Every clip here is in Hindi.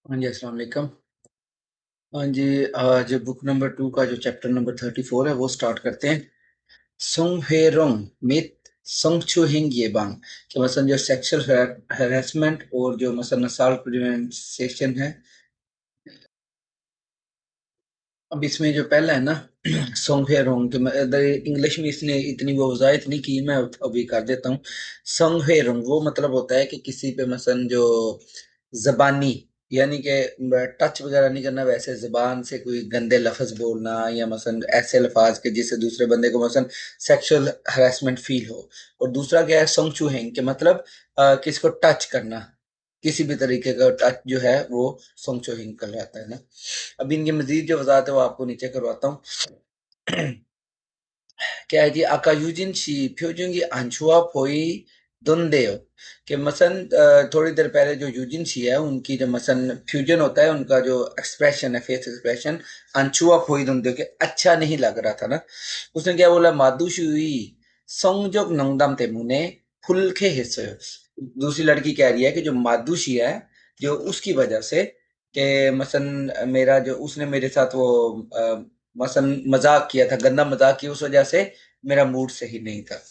हाँ जी, अस्सलाम वालेकुम। हाँ जी, आज बुक नंबर 2 का जो चैप्टर नंबर 34 है वो स्टार्ट करते हैं। सोंग हे रोंग मित सोंग चू हिंग ये बांग कि मसलन जो सेक्सुअल हैरेसमेंट और जो मसलन असाल्ट प्रिवेंशन है। अब इसमें जो पहला है ना सोंग हे रोंग तो इंग्लिश में इसने इतनी वो वजाहत नहीं की, मैं अभी कर देता हूँ। सोंग हे रोंग वो मतलब होता है कि किसी पे मसलन जो ज़बानी यानी कि टच वगैरह नहीं करना, वैसे ज़बान से कोई गंदे लफ्ज़ बोलना या मसलन ऐसे अल्फाज के जिससे दूसरे बंदे को मसलन सेक्सुअल हरासमेंट फील हो। और दूसरा क्या है सोंग चूहिंग के मतलब किसी को टच करना, किसी भी तरीके का टच जो है वो सोंग चूहिंग कहलाता है ना। अब इनकी मजीद जो वजाहत है वो आपको नीचे करवाता हूँ। क्या है जी आकायुजिन शी फ्यूजिंग अंशुआ फोई दुंदेओ कि मसन थोड़ी देर पहले जो यूजिन शी है उनकी जो मसन फ्यूजन होता है, उनका जो एक्सप्रेशन है फेस एक्सप्रेशन अंशुआ फोई दुंदेओ के अच्छा नहीं लग रहा था ना। उसने क्या बोला मादुशुई संगजोग नंगदम तेमुने फुल के हिस्से। दूसरी लड़की कह रही है कि जो मादुशी है जो उसकी वजह से कि मसन मेरा जो उसने मेरे साथ वो मसन मजाक किया था, गंदा मजाक किया, उस वजह से मेरा मूड सही नहीं था।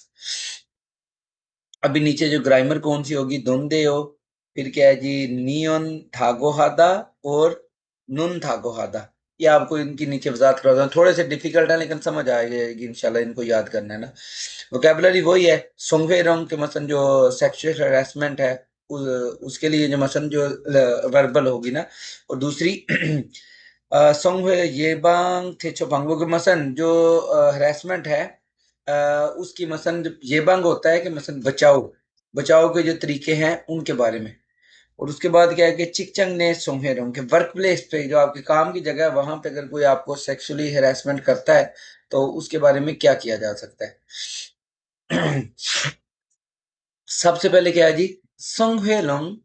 अभी नीचे जो ग्रामर कौन सी होगी धुंधे हो, फिर क्या है जी नियन थागोहादा और नुन थागोहादा। ये आपको इनकी नीचे वजात करा दूं, थोड़े से डिफिकल्ट है लेकिन समझ आएगी इंशाल्लाह, इनको याद करना है ना। वोकेबलरी वही है सोंगफे रोंग के मसन जो सेक्सुअल हरासमेंट है उसके लिए जो मसन जो वर्बल होगी ना। और दूसरी सोंगफे ये बांग थे छोपांगो के मसन जो हरासमेंट है उसकी मसन ये बांग होता है कि मसन बचाओ बचाव के जो तरीके हैं उनके बारे में। और उसके बाद क्या है कि चिकचंग ने सोहेरों के वर्क प्लेस पे जो आपके काम की जगह है वहां पे अगर कोई आपको सेक्सुअली हेरासमेंट करता है तो उसके बारे में क्या किया जा सकता है। सबसे पहले क्या है जी संघेलोंग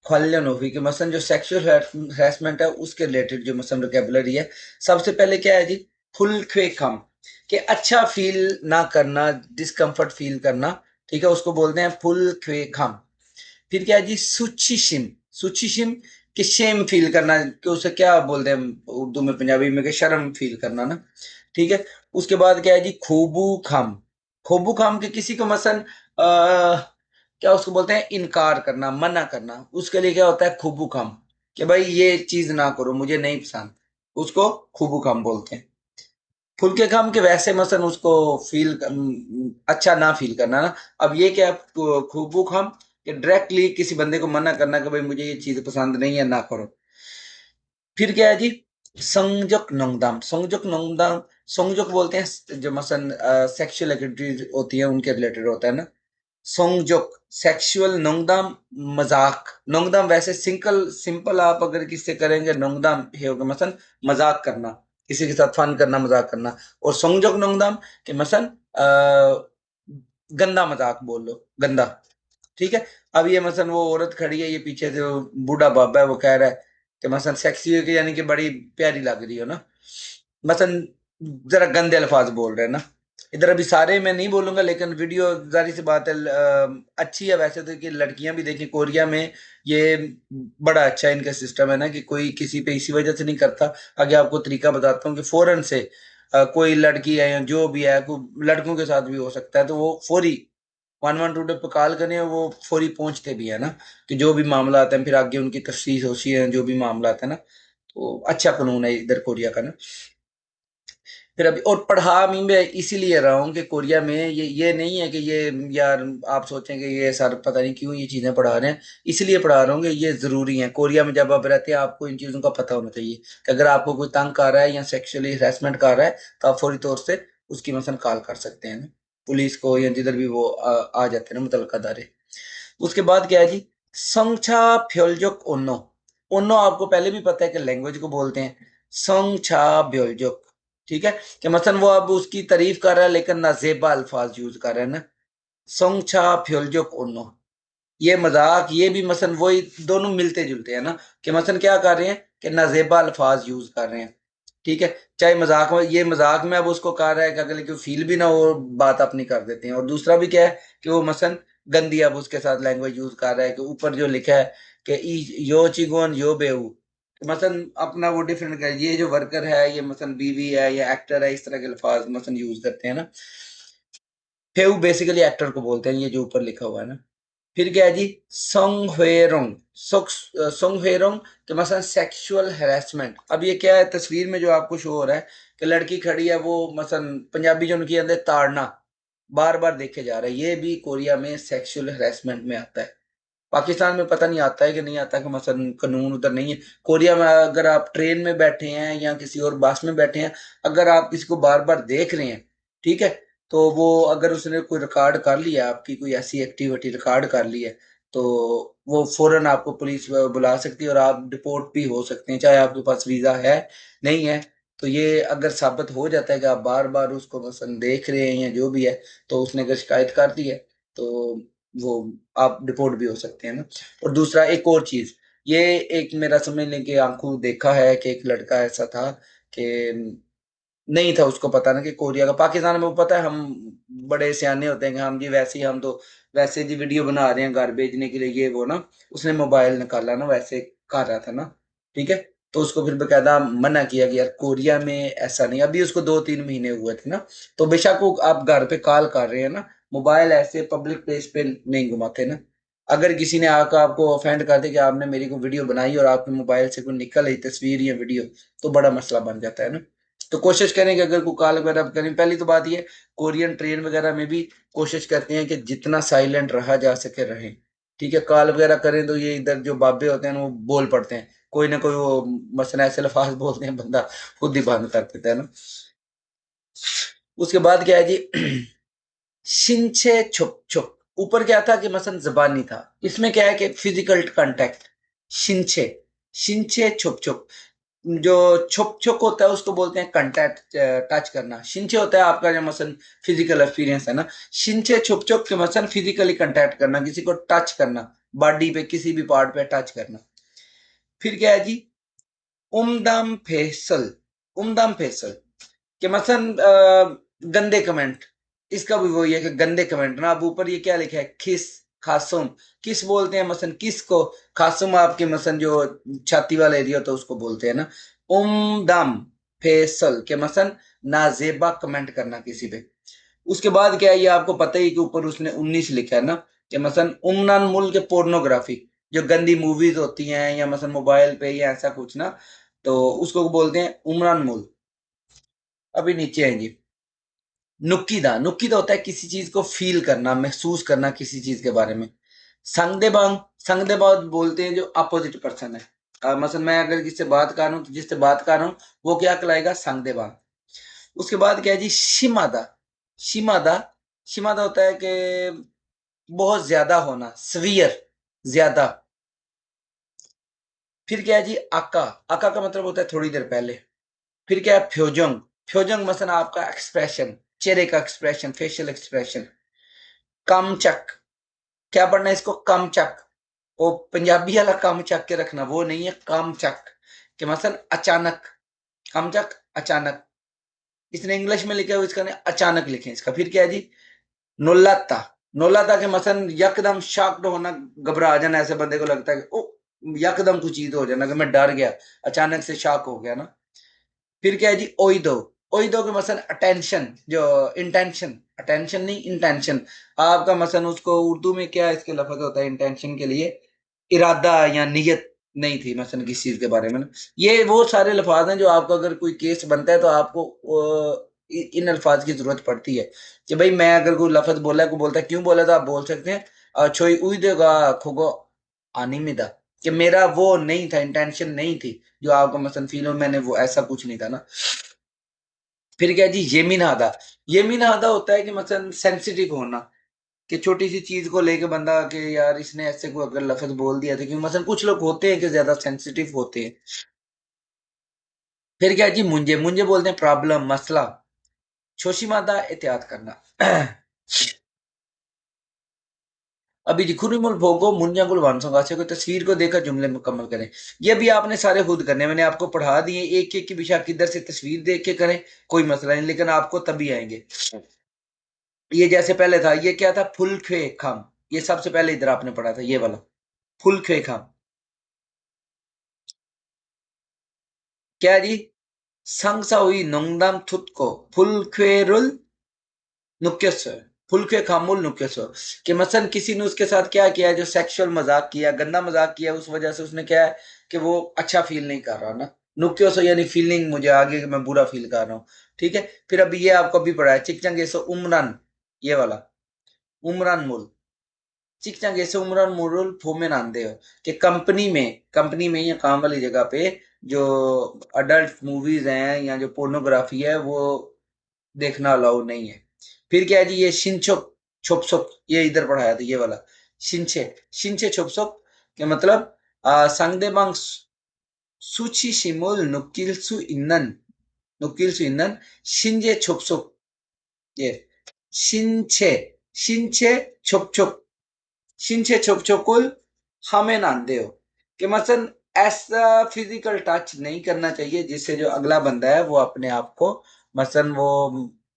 ख्वालियन हुई कि मसलन जो सेक्सुअल हरासमेंट है उसके रिलेटेड जो मसलन वोकेबलरी है। सबसे पहले क्या है जी फुल खे कम कि अच्छा फील ना करना, डिस्कम्फर्ट फील करना, ठीक है, उसको बोलते हैं फुल खे कम। फिर क्या है जी सुचिशिम, सुचिशिम कि शेम फील करना, कि उसे क्या बोलते हैं उर्दू में पंजाबी में कि शर्म फील करना ना, ठीक है। उसके बाद क्या है जी खूबू खाम, खूबू खाम के किसी को मसन क्या उसको बोलते हैं इनकार करना, मना करना, उसके लिए क्या होता है खूबू खाम कि भाई ये चीज ना करो मुझे नहीं पसंद, उसको खूबू खाम बोलते हैं। फुल्के खाम के वैसे मसन उसको फील अच्छा ना फील करना ना। अब ये क्या खूबू खाम कि डायरेक्टली किसी बंदे को मना करना कि भाई मुझे ये चीज पसंद नहीं है ना करो। फिर क्या है जी संजक नंगदाम, संजक नंगदाम, संजक बोलते हैं जो मसन सेक्सुअल एक्टिविटीज होती है उनके रिलेटेड होता है ना। संजक सेक्सुअल नंगदाम मजाक, नंगदाम वैसे सिंपल सिंपल आप अगर किससे करेंगे नंगदाम हे होगा मसन मजाक करना, किसी के साथ फन करना मजाक करना। और संजक नंगदाम के मसन गंदा मजाक बोल लो, गंदा, ठीक है। अब ये मसन वो औरत खड़ी है, ये पीछे से वो बूढ़ा बाबा है, वो कह रहा है कि मसन सेक्सी है कि यानी कि बड़ी प्यारी लग रही हो ना, मसन जरा गंदे अल्फाज बोल रहे हैं ना। इधर अभी सारे मैं नहीं बोलूंगा लेकिन वीडियो जारी सी बात है अच्छी है वैसे तो, कि लड़कियां भी देखी कोरिया में ये बड़ा अच्छा इनका सिस्टम है ना कि कोई किसी पे इसी वजह से नहीं करता। आगे आपको तरीका बताता हूँ कि फौरन से कोई लड़की है या जो भी है, कोई लड़कों के साथ भी हो सकता है, तो वो फौरी 112 पे कॉल करें, वो फौरी पहुंचते भी है ना कि जो भी मामला आता है फिर आगे उनकी तफ्तीश होती है, जो भी मामला आता है ना। तो अच्छा कानून है इधर कोरिया का ना। फिर अभी और पढ़ा मैं इसीलिए रहा हूँ कि कोरिया में ये नहीं है कि ये यार आप सोचें कि ये सर पता नहीं क्यों ये चीज़ें पढ़ा रहे हैं। इसलिए पढ़ा रहा हूँ कि ये ज़रूरी है, कोरिया में जब आप रहते हैं आपको इन चीज़ों का पता होना चाहिए कि अगर आपको कोई तंग कर रहा है या सेक्सुअली हरेसमेंट कर रहा है तो आप फौरी तौर से उसकी मसलन कॉल कर सकते हैं ना, पुलिस को या जिधर भी वो आ जाते हैं ना मुतलका दायरे। उसके बाद क्या है जी संगछा फ्योलजोक ओनो, ओनो आपको पहले भी पता है कि लैंग्वेज को बोलते हैं संगछा ब्योलजोक, ठीक है। कि मसलन वो अब उसकी तारीफ कर रहा है लेकिन नाजेबा अल्फाज यूज कर रहा है ना। संगछा फ्योलजोक ओनो ये मजाक ये भी मसलन वही दोनों मिलते जुलते हैं ना कि मसलन क्या कर रहे हैं कि नाजेबा अल्फाज यूज कर रहे हैं, ठीक है। चाहे मजाक में ये मजाक में अब उसको कह रहा है कि अगले को फील भी ना हो बात अपनी कर देते हैं। और दूसरा भी क्या है कि वो मसलन गंदी अब उसके साथ लैंग्वेज यूज कर रहा है कि ऊपर जो लिखा है कि यो चिगोन यो बेऊ, मसलन अपना वो डिफरेंट कर, ये जो वर्कर है ये मसलन बीवी है या एक्टर है, इस तरह के अल्फाज मसलन यूज करते हैं ना। फेउ बेसिकली एक्टर को बोलते हैं, ये जो ऊपर लिखा हुआ है ना। फिर क्या है जी, सोंगहुएरोंग, सोंगहुएरोंग के मसलन सेक्सुअल हैरेसमेंट। अब ये क्या है, तस्वीर में जो आपको शो हो रहा है कि लड़की खड़ी है, वो मसलन पंजाबी जो उनकी अंदर ताड़ना बार बार देखे जा रहा है, ये भी कोरिया में सेक्सुअल हैरेसमेंट में आता है। पाकिस्तान में पता नहीं आता है कि नहीं आता, कि मसलन कानून उधर नहीं है। कोरिया में अगर आप ट्रेन में बैठे हैं या किसी और बस में बैठे हैं, अगर आप किसी को बार बार देख रहे हैं, ठीक है, तो वो अगर उसने कोई रिकॉर्ड कर लिया, आपकी कोई ऐसी एक्टिविटी रिकॉर्ड कर ली है, तो वो फौरन आपको पुलिस बुला सकती है और आप डिपोर्ट भी हो सकते हैं, चाहे आपके पास वीजा है नहीं है। तो ये अगर साबित हो जाता है कि आप बार बार उसको मसलन देख रहे हैं या जो भी है, तो उसने अगर शिकायत कर दी है, तो वो आप डिपोर्ट भी हो सकते हैं ना। और दूसरा एक और चीज, ये एक मेरा समझ लें कि आंखों देखा है कि एक लड़का ऐसा था कि नहीं था उसको पता ना कि कोरिया का, पाकिस्तान में वो पता है, हम बड़े सियाने होते हैं कि हम जी वैसे ही, हम तो वैसे जी वीडियो बना रहे हैं घर भेजने के लिए ये वो ना। उसने मोबाइल निकाला ना, वैसे कर रहा था ना, ठीक है। तो उसको फिर बेकायदा मना किया कि यार कोरिया में ऐसा नहीं, अभी उसको 2-3 महीने हुए थे ना। तो बेशक वो आप घर पे कॉल कर रहे हैं ना, मोबाइल ऐसे पब्लिक प्लेस पे नहीं घुमाते ना। अगर किसी ने आकर आपको ऑफेंड कर दिया कि आपने मेरी को वीडियो बनाई और आपके मोबाइल से कोई निकल आई तस्वीर या वीडियो, तो बड़ा मसला बन जाता है ना। तो कोशिश करें कि अगर कोई कॉल वगैरह करें, पहली तो बात ये, कोरियन ट्रेन वगैरह में भी कोशिश करते हैं कि जितना साइलेंट रहा जा सके रहें, ठीक है। कॉल वगैरह करें तो ये इधर जो बाबे होते हैं ना, वो बोल पड़ते हैं, कोई ना कोई वो मसला ऐसे लफाज बोलते हैं, बंदा खुद ही बंद कर देता है ना। उसके बाद क्या है जी, शिंचे छुप छुप, ऊपर क्या था कि मसलन जबानी था, इसमें क्या है कि फिजिकल कांटेक्ट। शिंचे, शिंचे छुप छुप, जो छुप छुप होता है उसको बोलते हैं कांटेक्ट, टच करना। शिंचे होता है आपका जो मसलन फिजिकल एक्सपीरियंस है ना। शिंचे छुप छुप के मसलन फिजिकली कांटेक्ट करना, किसी को टच करना, बॉडी पे किसी भी पार्ट पे टच करना। फिर क्या है जी, उमदम फेसल, उमदम फेसल कि मसलन गंदे कमेंट, इसका भी वही है कि गंदे कमेंट ना। अब ऊपर ये क्या लिखा है, खिस, खासुम, किस बोलते हैं मसलन किस को, खासुम आपके मसलन जो छाती वाला एरिया होता है उसको बोलते हैं ना। उमदम फैसल के मसलन नाजेबा कमेंट करना किसी पे। उसके बाद क्या है, ये आपको पता ही कि ऊपर उसने 19 लिखा है ना, कि मसलन उमनान मुल के पोर्नोग्राफी, जो गंदी मूवीज होती हैं या मसलन मोबाइल पे या ऐसा कुछ ना, तो उसको बोलते हैं उमरान मुल। अभी नीचे आएंगे, नुक्कीदा, नुक्कीदा होता है किसी चीज को फील करना, महसूस करना किसी चीज के बारे में। संगदेबांग, संगदेबांग बोलते हैं जो अपोजिट पर्सन है। मसलन मैं अगर किससे बात कर रहा हूँ, तो जिससे बात कर रहा हूँ वो क्या कहलाएगा, संगदेबांग। उसके बाद क्या है जी, शिमादा, शिमादा, शिमादा होता है कि बहुत ज्यादा होना, सवियर, ज्यादा। फिर क्या है जी, आका, आका का मतलब होता है थोड़ी देर पहले। फिर क्या है, फ्योजंग, फ्योजंग मसलन आपका एक्सप्रेशन, चेहरे का एक्सप्रेशन, फेशियल एक्सप्रेशन। कमचक, क्या पढ़ना है इसको, कमचक, वो पंजाबी वाला कम चक के रखना, वो नहीं है, कम चक के मसलन अचानक, कमचक अचानक। इसने इंग्लिश में लिखा हुआ, इसका नहीं अचानक लिखे इसका। फिर क्या है जी, नोलाता, नोलाता के मसलन यकदम शॉक्ड होना, घबरा जाना, ऐसे बंदे को लगता है कि ओ यकदम कुछ चीज हो जाना, कि मैं डर गया, अचानक से शॉक हो गया ना। फिर क्या है जी, ओइदो, ओइदो के मसलन अटेंशन, जो इंटेंशन, अटेंशन नहीं इंटेंशन, आपका मसलन उसको उर्दू में क्या इसके लफ्ज होता है इंटेंशन के लिए, इरादा या नियत नहीं थी मसलन किसी चीज के बारे में ना। ये वो सारे लफाज हैं जो आपको अगर कोई केस बनता है तो आपको इन अल्फाज की जरूरत पड़ती है, कि भाई मैं अगर कोई लफज बोला है, कोई बोलता है क्यों बोला, तो आप बोल सकते हैं छोई उई देगा खुगो आनिमिदा, कि मेरा वो नहीं था, इंटेंशन नहीं थी जो आपको मसलन फील हो, मैंने वो ऐसा कुछ नहीं था ना। फिर क्या जी, येमिन आदा, येमिन आदा होता है कि मसलन सेंसिटिव होना, कि छोटी सी चीज को लेके बंदा कि यार इसने ऐसे को अगर लफ्ज बोल दिया था, क्योंकि मसलन कुछ लोग होते हैं कि ज्यादा सेंसिटिव होते हैं। फिर क्या जी, मुंजे, मुंजे बोलते हैं प्रॉब्लम, मसला। छोशीमादा एहतियात करना। अभी जिकुरिमुल भोगो मुंजागुल वांसों से कोई तस्वीर को देखकर जुमले मुकम्मल करें। ये भी आपने सारे खुद करने, मैंने आपको पढ़ा दिए, एक एक की विषय किधर से तस्वीर देख के करें, कोई मसला नहीं, लेकिन आपको तभी आएंगे। ये जैसे पहले था, ये क्या था, फुल खे खाम, ये सबसे पहले इधर आपने पढ़ा था, ये वाला फुल खे खाम। क्या जी, 상사의 농담 듣고 불쾌를 느꼈어요। फुल्के खामुल नुक्सो कि मसलन किसी ने उसके साथ क्या किया, जो सेक्सुअल मजाक किया, गंदा मजाक किया, उस वजह से उसने क्या है कि वो अच्छा फील नहीं कर रहा ना। नुक्सो यानी फीलिंग मुझे आगे कि मैं बुरा फील कर रहा हूँ। ठीक है, फिर अभी ये आपको भी पढ़ा है चिकचंगे सो उमरान, ये वाला उमरान मुल, चिकचंगे सो उमरान मुरुल फोमेन आंदे हो कि कंपनी में या काम वाली जगह पे जो अडल्ट मूवीज हैं या जो पोर्नोग्राफी है वो देखना अलाउ नहीं है। फिर क्या है जी, ये शिनचोक छोपसोक, ये इधर पढ़ाया था ये वाला शिनचे शिनचे छोपसोक के मतलब 상대방 수치심을 느낄 수 있는 신체 접촉, 예, 신체 접촉, 신체 접촉을 하면 안 돼요। कि मतलब ऐसा फिजिकल टच नहीं करना चाहिए जिससे जो अगला बंदा है वो अपने आप को मसलन वो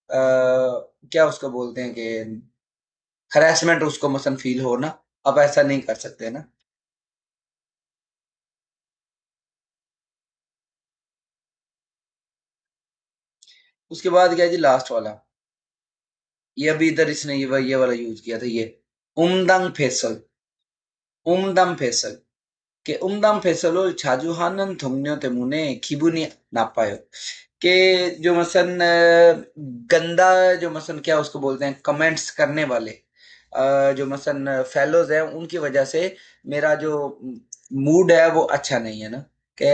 क्या उसको बोलते हैं कि हरेसमेंट उसको मसलन फील हो ना। अब ऐसा नहीं कर सकते ना। उसके बाद क्या है जी, लास्ट वाला, ये अभी इधर इसने ये वाला यूज किया था, ये उमदंग फैसल, उमदम फैसल कि उमदम फैसलो 자주 하는 동료 때문에 기분이 나빠요। कि जो मसन गंदा, जो मसन क्या उसको बोलते हैं, कमेंट्स करने वाले जो मसन फेलोज हैं, उनकी वजह से मेरा जो मूड है वो अच्छा नहीं है ना। कि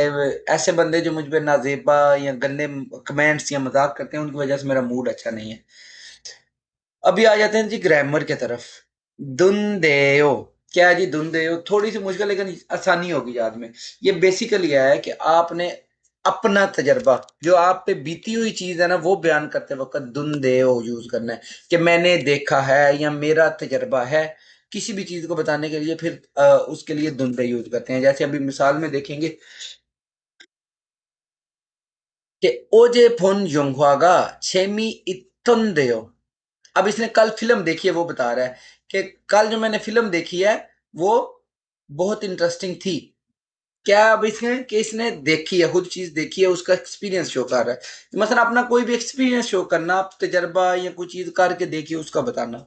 ऐसे बंदे जो मुझ पे नाजेबा या गंदे कमेंट्स या मजाक करते हैं, उनकी वजह से मेरा मूड अच्छा नहीं है। अभी आ जाते हैं जी ग्रामर की तरफ। धुंधेयो, क्या है जी धुंधेयो, थोड़ी सी मुश्किल लेकिन आसानी होगी याद में। ये बेसिकली है कि आपने अपना तजर्बा, जो आप पे बीती हुई चीज है ना, वो बयान करते वक्त धुंधेयो यूज करना है कि मैंने देखा है या मेरा तजर्बा है। किसी भी चीज को बताने के लिए फिर उसके लिए धुंधे यूज करते हैं। जैसे अभी मिसाल में देखेंगे कि ओजे फोन योंगहुआगा छेमी इत्तोंदेयो। अब इसने कल फिल्म देखी है वो बता रहा है कि कल जो मैंने फिल्म देखी है वो बहुत इंटरेस्टिंग थी। क्या अब इसने कि इसने देखी है, खुद चीज देखी है, उसका एक्सपीरियंस शो कर रहा है। मतलब अपना कोई भी एक्सपीरियंस शो करना, आप तजर्बा या कोई चीज करके देखिए उसका बताना।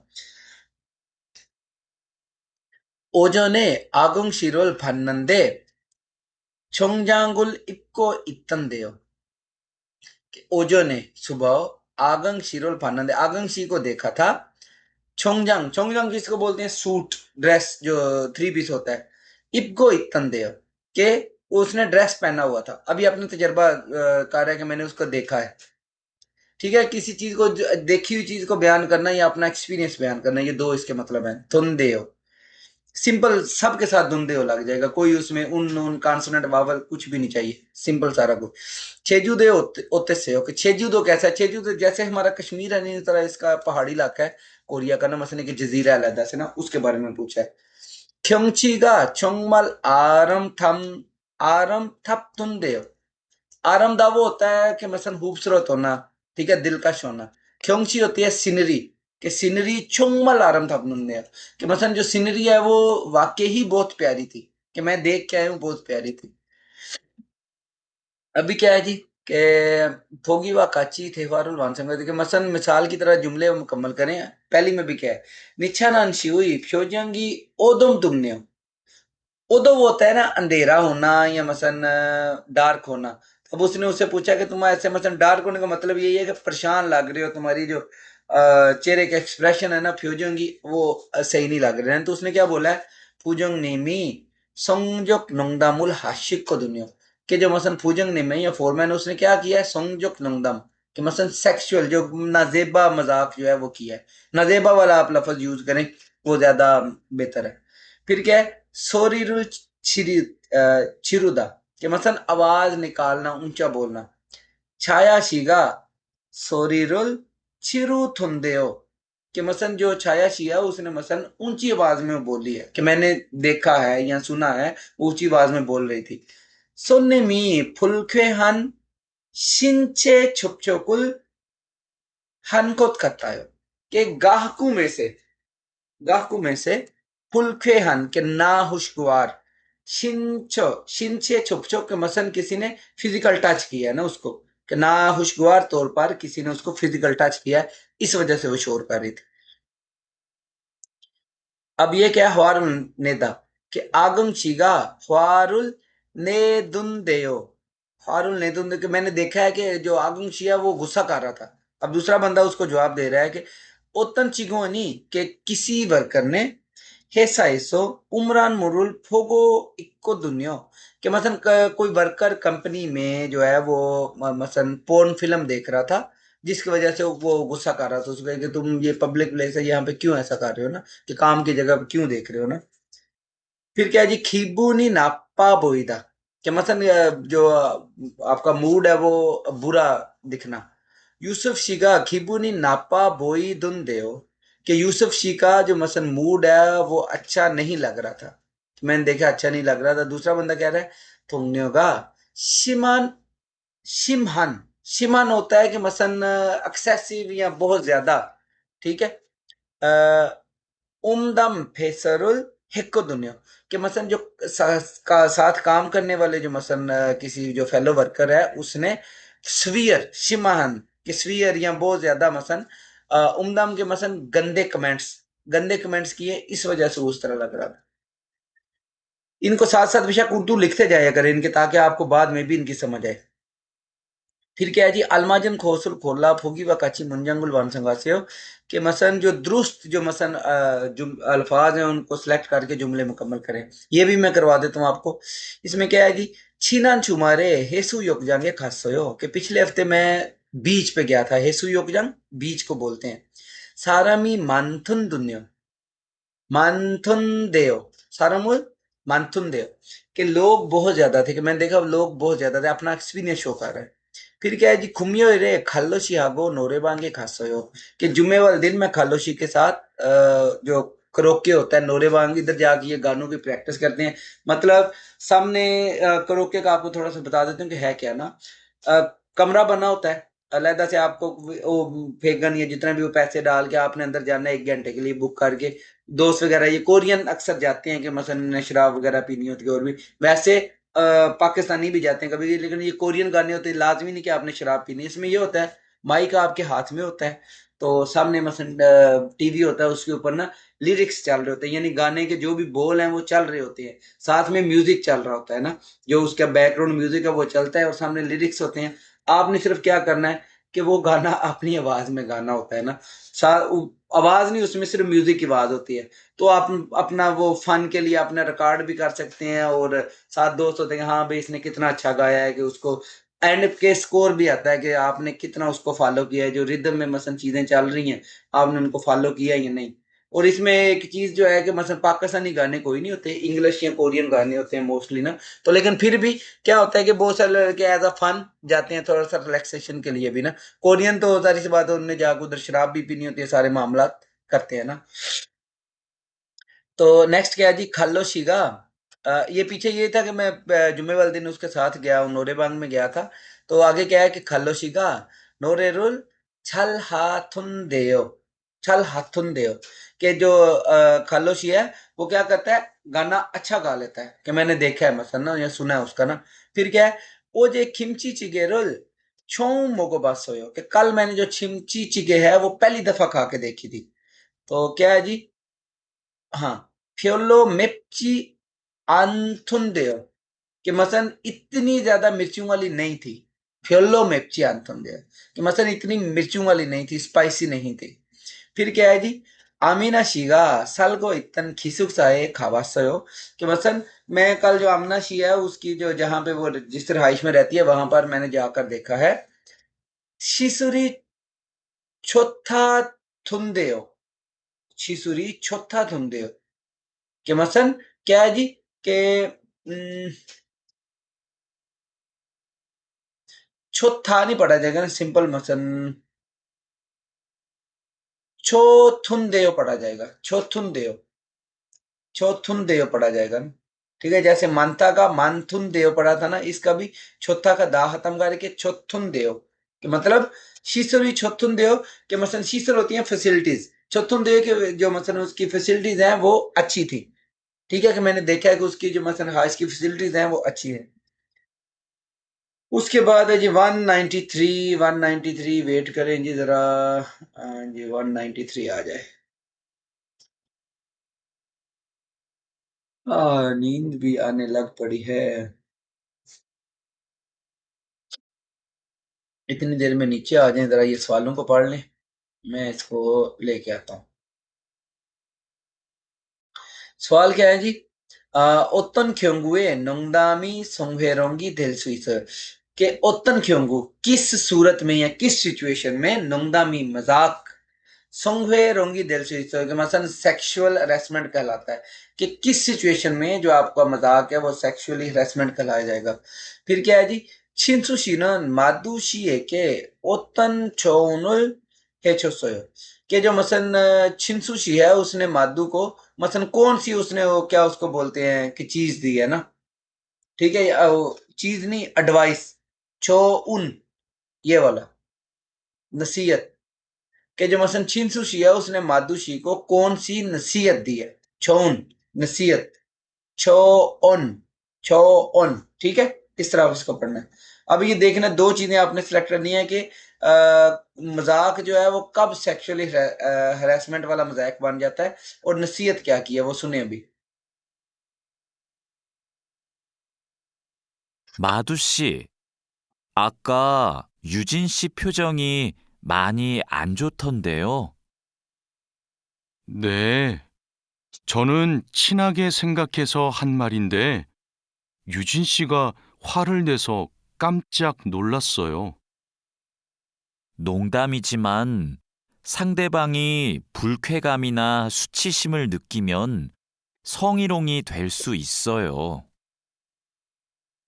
오전에 아궁시를 봤는데 정장을 입고 있던데요। ओजोने सुबह आगंशिरोल फानंदे, आगंशी को देखा था। छोंगजांग, छोंगजांग किसको बोलते हैं, सूट ड्रेस जो थ्री पीस होता है। इपको इतंदेय के उसने ड्रेस पहना हुआ था। अभी आपने तजर्बा कर रहा है कि मैंने उसको देखा है। ठीक है, किसी चीज को देखी हुई चीज को बयान करना या अपना एक्सपीरियंस बयान करना, ये दो इसके मतलब है। तुंदेयो सिंपल, सबके साथ धुंधे हो लग जाएगा, कोई उसमें उन नून कांसोनेंट वावल कुछ भी नहीं चाहिए, सिंपल सारा कुछ। छेजूदे होते से ओके। छेजूदो कैसा है, छेजूदो जैसे हमारा कश्मीर है नहीं, इस तरह इसका पहाड़ी इलाका है कोरिया का ना, मसले की जजीरा अलहदा से ना, उसके बारे में पूछा है। क्योंचीगा चोंगमल आरम थप तुंदे। आरामदा वो होता है कि मसलन खूबसूरत होना, ठीक है, दिलकश होना। क्योंची होती है सीनरी, कि सीनरी चुंगमल आरम था अपने, कि मसलन जो सीनरी है वो वाकई ही बहुत प्यारी थी, कि मैं देख के आया हूँ, बहुत प्यारी थी। अभी क्या है जी कि फोगी व काची त्योहारुल वानसंग कि मसलन मिसाल की तरह जुमले मुकम्मल करें। पहली में भी क्या है, निच्छानन शिवी फ्योजंगी ओदम तुमने। उदो वो होता है ना अंधेरा होना या मसलन डार्क होना। अब उसने उससे पूछा कि तुम ऐसे मसलन डार्क होने का मतलब यही है कि परेशान लग रहे हो, तुम्हारी जो चेहरे का एक्सप्रेशन है ना फ्यूजंग वो सही नहीं लग रहे हैं। तो उसने क्या बोला है, फूजंग नेमी संजोक नंगदामुल हाशिक को दुनिया, कि जो मसलन फूजंग नेमी या फोरमैन, उसने क्या किया है, संजोक नंगदम, कि मसलन सेक्सुअल जो नाजेबा मजाक जो है वो किया है। नाजेबा वाला आप लफज यूज करें, वो ज्यादा बेहतर है। फिर क्या है, सोरिरुल चिरी चिरुदा, कि मसलन आवाज निकालना, ऊंचा बोलना। छाया शिगा सोरिरुल चिरु थुंदेओ, कि मसलन जो छाया शिया उसने मसलन ऊंची आवाज में बोली है, कि मैंने देखा है या सुना है, ऊंची आवाज में बोल रही थी। सुनने मी फुलखे हन शिंचे छुपछुकुल हनकोत करता है, कि गाहकू में से फुलखे हन के ना खुशगवार, शिनचो, शिनचे छुपछो के मसन किसी ने फिजिकल टच किया है ना उसको, कि ना खुशगवार तौर पर किसी ने उसको फिजिकल टच किया है, इस वजह से वो शोर कर रही थी। अब ये क्या है, ह्वारुल नेदा, कि आगम चीगा ह्वारुल नेदुंदेयो, ह्वारुल नेदुंदे, कि मैंने देखा है कि जो आगम चिया वो गुस्सा कर रहा था। अब दूसरा बंदा उसको जवाब दे रहा है कि ओतन चिगो नहीं, कि किसी वर्कर ने हेसा हेसो उमरान मुरुल फोगो इक्को दुनियो, कि मसन कोई वर्कर कंपनी में जो है वो मसन पोर्न फिल्म देख रहा था, जिसकी वजह से वो गुस्सा कर रहा था उसको, कि तुम ये पब्लिक प्लेस है, यहाँ पे क्यों ऐसा कर रहे हो ना, कि काम की जगह पे क्यों देख रहे हो ना। फिर क्या है जी, खीबूनी नापा बोईदा, कि मसन जो आपका मूड है वो बुरा दिखना। यूसुफ शीगा खीबूनी नापा बोई दुन देओ, कि यूसुफ शी का जो मसन मूड है वो अच्छा नहीं लग रहा था, तो मैंने देखा अच्छा नहीं लग रहा था। दूसरा बंदा कह रहा है तुमने होगा शिमान, शिमहान, शिमान होता है कि मसन एक्सेसिव या बहुत ज्यादा, ठीक है। उम्दम फेसरुल हिक्को दुनिया, कि मसन जो साथ काम करने वाले जो मसन किसी जो फेलो वर्कर है उसने स्वीयर शिमाहन, कि स्वीयर या बहुत ज्यादा मसन उम्दम के मसन गंदे कमेंट्स किए, इस वजह से उस तरह लग रहा था। इनको साथ साथ बेशक उर्दू लिखते जाया करें इनके, ताकि आपको बाद में भी इनकी समझ आए। फिर क्या है जी, अलमाजन खोसुल खोला फुगी व काची मुंजंगुल वान संगासियो, कि मसन जो दुरुस्त जो मसन अल्फाज हैं उनको सेलेक्ट करके जुमले मुकम्मल करें। ये भी मैं करवा देता हूँ आपको। इसमें क्या है जी, छीनान छुमारे हेसु योगजांगे खासोयो, कि पिछले हफ्ते मैं बीच पे गया था, हेसु योगजांग बीच को बोलते हैं। सारामी मानथुन दुन्यो, मानथुन देओ, सारामुल मानथुन देओ, कि लोग बहुत ज्यादा थे, कि मैंने देखा लोग बहुत ज्यादा थे, अपना एक्सपीरियंस शो कर रहा है। फिर क्या है जी, खुमियो रे खालोशी हागो नोरेबांगे खासोयो, कि जुम्मे वाले दिन मैं खालोशी के साथ जो करोके होता है नोरेबांग, इधर जाके ये गानों की प्रैक्टिस करते हैं। मतलब सामने करोके का आपको थोड़ा सा बता देते हूँ कि है क्या ना। अ, कमरा बना होता है अलहदा से, आपको वो फेगन या जितना भी वो पैसे डाल के आपने अंदर जाना है 1 घंटे के लिए बुक करके। दोस्त वगैरह ये कोरियन अक्सर जाते हैं कि मसलन शराब वगैरह पीनी होती है, और भी वैसे पाकिस्तानी भी जाते हैं कभी, लेकिन ये कोरियन गाने होते हैं, लाजमी नहीं कि आपने शराब पीनी है। इसमें ये होता है माइक आपके हाथ में होता है, तो सामने मसलन टीवी होता है, उसके ऊपर ना लिरिक्स चल रहे होते हैं, यानी गाने के जो भी बोल हैं वो चल रहे होते हैं, साथ में म्यूजिक चल रहा होता है ना, जो उसका बैकग्राउंड म्यूजिक है वो चलता है, और सामने लिरिक्स होते हैं। आपने सिर्फ क्या करना है कि वो गाना अपनी आवाज में गाना होता है ना, आवाज नहीं, उसमें सिर्फ म्यूजिक की आवाज होती है। तो आप अपना वो फन के लिए अपना रिकॉर्ड भी कर सकते हैं, और साथ दोस्त होते हैं हाँ भाई इसने कितना अच्छा गाया है, कि उसको एंड के स्कोर भी आता है कि आपने कितना उसको फॉलो किया है, जो रिदम में मसन चीजें चल रही हैं आपने उनको फॉलो किया या नहीं। और इसमें एक चीज जो है कि मसल पाकिस्तानी गाने कोई नहीं होते, इंग्लिश या कोरियन गाने होते हैं मोस्टली ना। तो लेकिन फिर भी क्या होता है कि बहुत सारे लड़के एज अ फन जाते हैं, थोड़ा सा रिलैक्सेशन के लिए भी ना। कोरियन तो जाहिर सी बात है उनने जाकर उधर शराब भी पीनी होती है, सारे मामला करते हैं ना। तो नेक्स्ट क्या है जी, खालो शिगा। ये पीछे ये था कि मैं जुम्मे वाले दिन उसके साथ गया हूँ, नोरेबांग में गया था। तो आगे क्या है कि खालो शिगा नोरे रुल छल हाथुन देयो, छल हाथुन देयो, कि जो खालोशी है वो क्या करता है, गाना अच्छा गा लेता है, कि मैंने देखा है मसलन ना या सुना है उसका ना। फिर क्या है, ओ जे खिमची चिगे रुल छो मोगो बास होयो, कि कल मैंने जो छिमची चिगे है वो पहली दफा खा के देखी थी। तो क्या है जी, हाँ, फ्योलो मिर्ची आंथुंदेओ, कि मसन इतनी ज्यादा मिर्चियों वाली नहीं थी। फ्योलो मिर्ची आंथुंदेओ, कि मसन इतनी मिर्चियों वाली नहीं थी, स्पाइसी नहीं थी। फिर क्या है जी, आमीना शीगा सालगो इतन खिसुक साए खावासयो, कि मसन मैं कल जो आमना शी है उसकी जो जहां पे वो जिस रहाइश में रहती है वहां पर मैंने जाकर देखा है, शिसुरी छोथा थुंदेओ, शिसुरी छोथा थुंदेओ, कि मसन क्या है जी, कि छोथा नहीं पढ़ा जाएगा ना, सिंपल मसन छोथुन देव पढ़ा जाएगा, छोथुन देव, छोथुन देव पढ़ा जाएगा ना। ठीक है, जैसे मानता का मानथुन देव पढ़ा था ना, इसका भी छोथा का दा खत्म करके छोथुन देव, कि मतलब शीशर भी छोथुन देव, कि मसलन शीशर होती है फैसिलिटीज, छोथुन देव के जो मसलन उसकी फैसिलिटीज हैं वो अच्छी थी। ठीक है, कि मैंने देखा है कि उसकी जो मसलन हाइस की फैसिलिटीज हैं वो अच्छी है। उसके बाद है जी 193, 193 वेट करें जी जरा। जी 193 आ जाए। नींद भी आने लग पड़ी है। इतनी देर में नीचे आ जाएं, जरा ये सवालों को पढ़ लें, मैं इसको लेके आता हूँ। सवाल क्या है जी? 어떤 경우에 농담이 성희롱이 될 수 있어요? कि 어떤 경우 किस सूरत में या किस सिचुएशन में नोंगदामी मजाक संगहेरोंगी दिल से कि मसलन सेक्सुअल हरेसमेंट कहलाता है, कि किस सिचुएशन में जो आपका मजाक है वो सेक्सुअली हरेसमेंट कहलाया जाएगा। फिर क्या है जी? 친수 씨는 마두 씨에게 어떤 조언을 해줬어요? कि जो मसलन छिंसू शी है उसने मादू को मसलन कौन सी उसने वो क्या उसको बोलते हैं कि चीज दी है ना। ठीक है, चीज नहीं, एडवाइस। चो उन, ये वाला नसीहत। कि जो मसलन छिंसू शी है उसने मादू शी को कौन सी नसीहत दी है? छोन, नसीहत। छो ओन, छो ओन। ठीक है, इस तरह इसको पढ़ना है। अब ये देखना, दो चीजें आपने सिलेक्ट करनी है कि मजाक जो है वो कब सेक्सुअली हरासमेंट वाला मजाक बन जाता है, और नसीहत क्या की है वो सुने अभी। 마두 씨, 아까 유진 씨 표정이 많이 안 좋던데요. 네, 저는 친하게 생각해서 한 말인데 유진 씨가 화를 내서 깜짝 놀랐어요. 농담이지만 상대방이 불쾌감이나 수치심을 느끼면 성희롱이 될 수 있어요.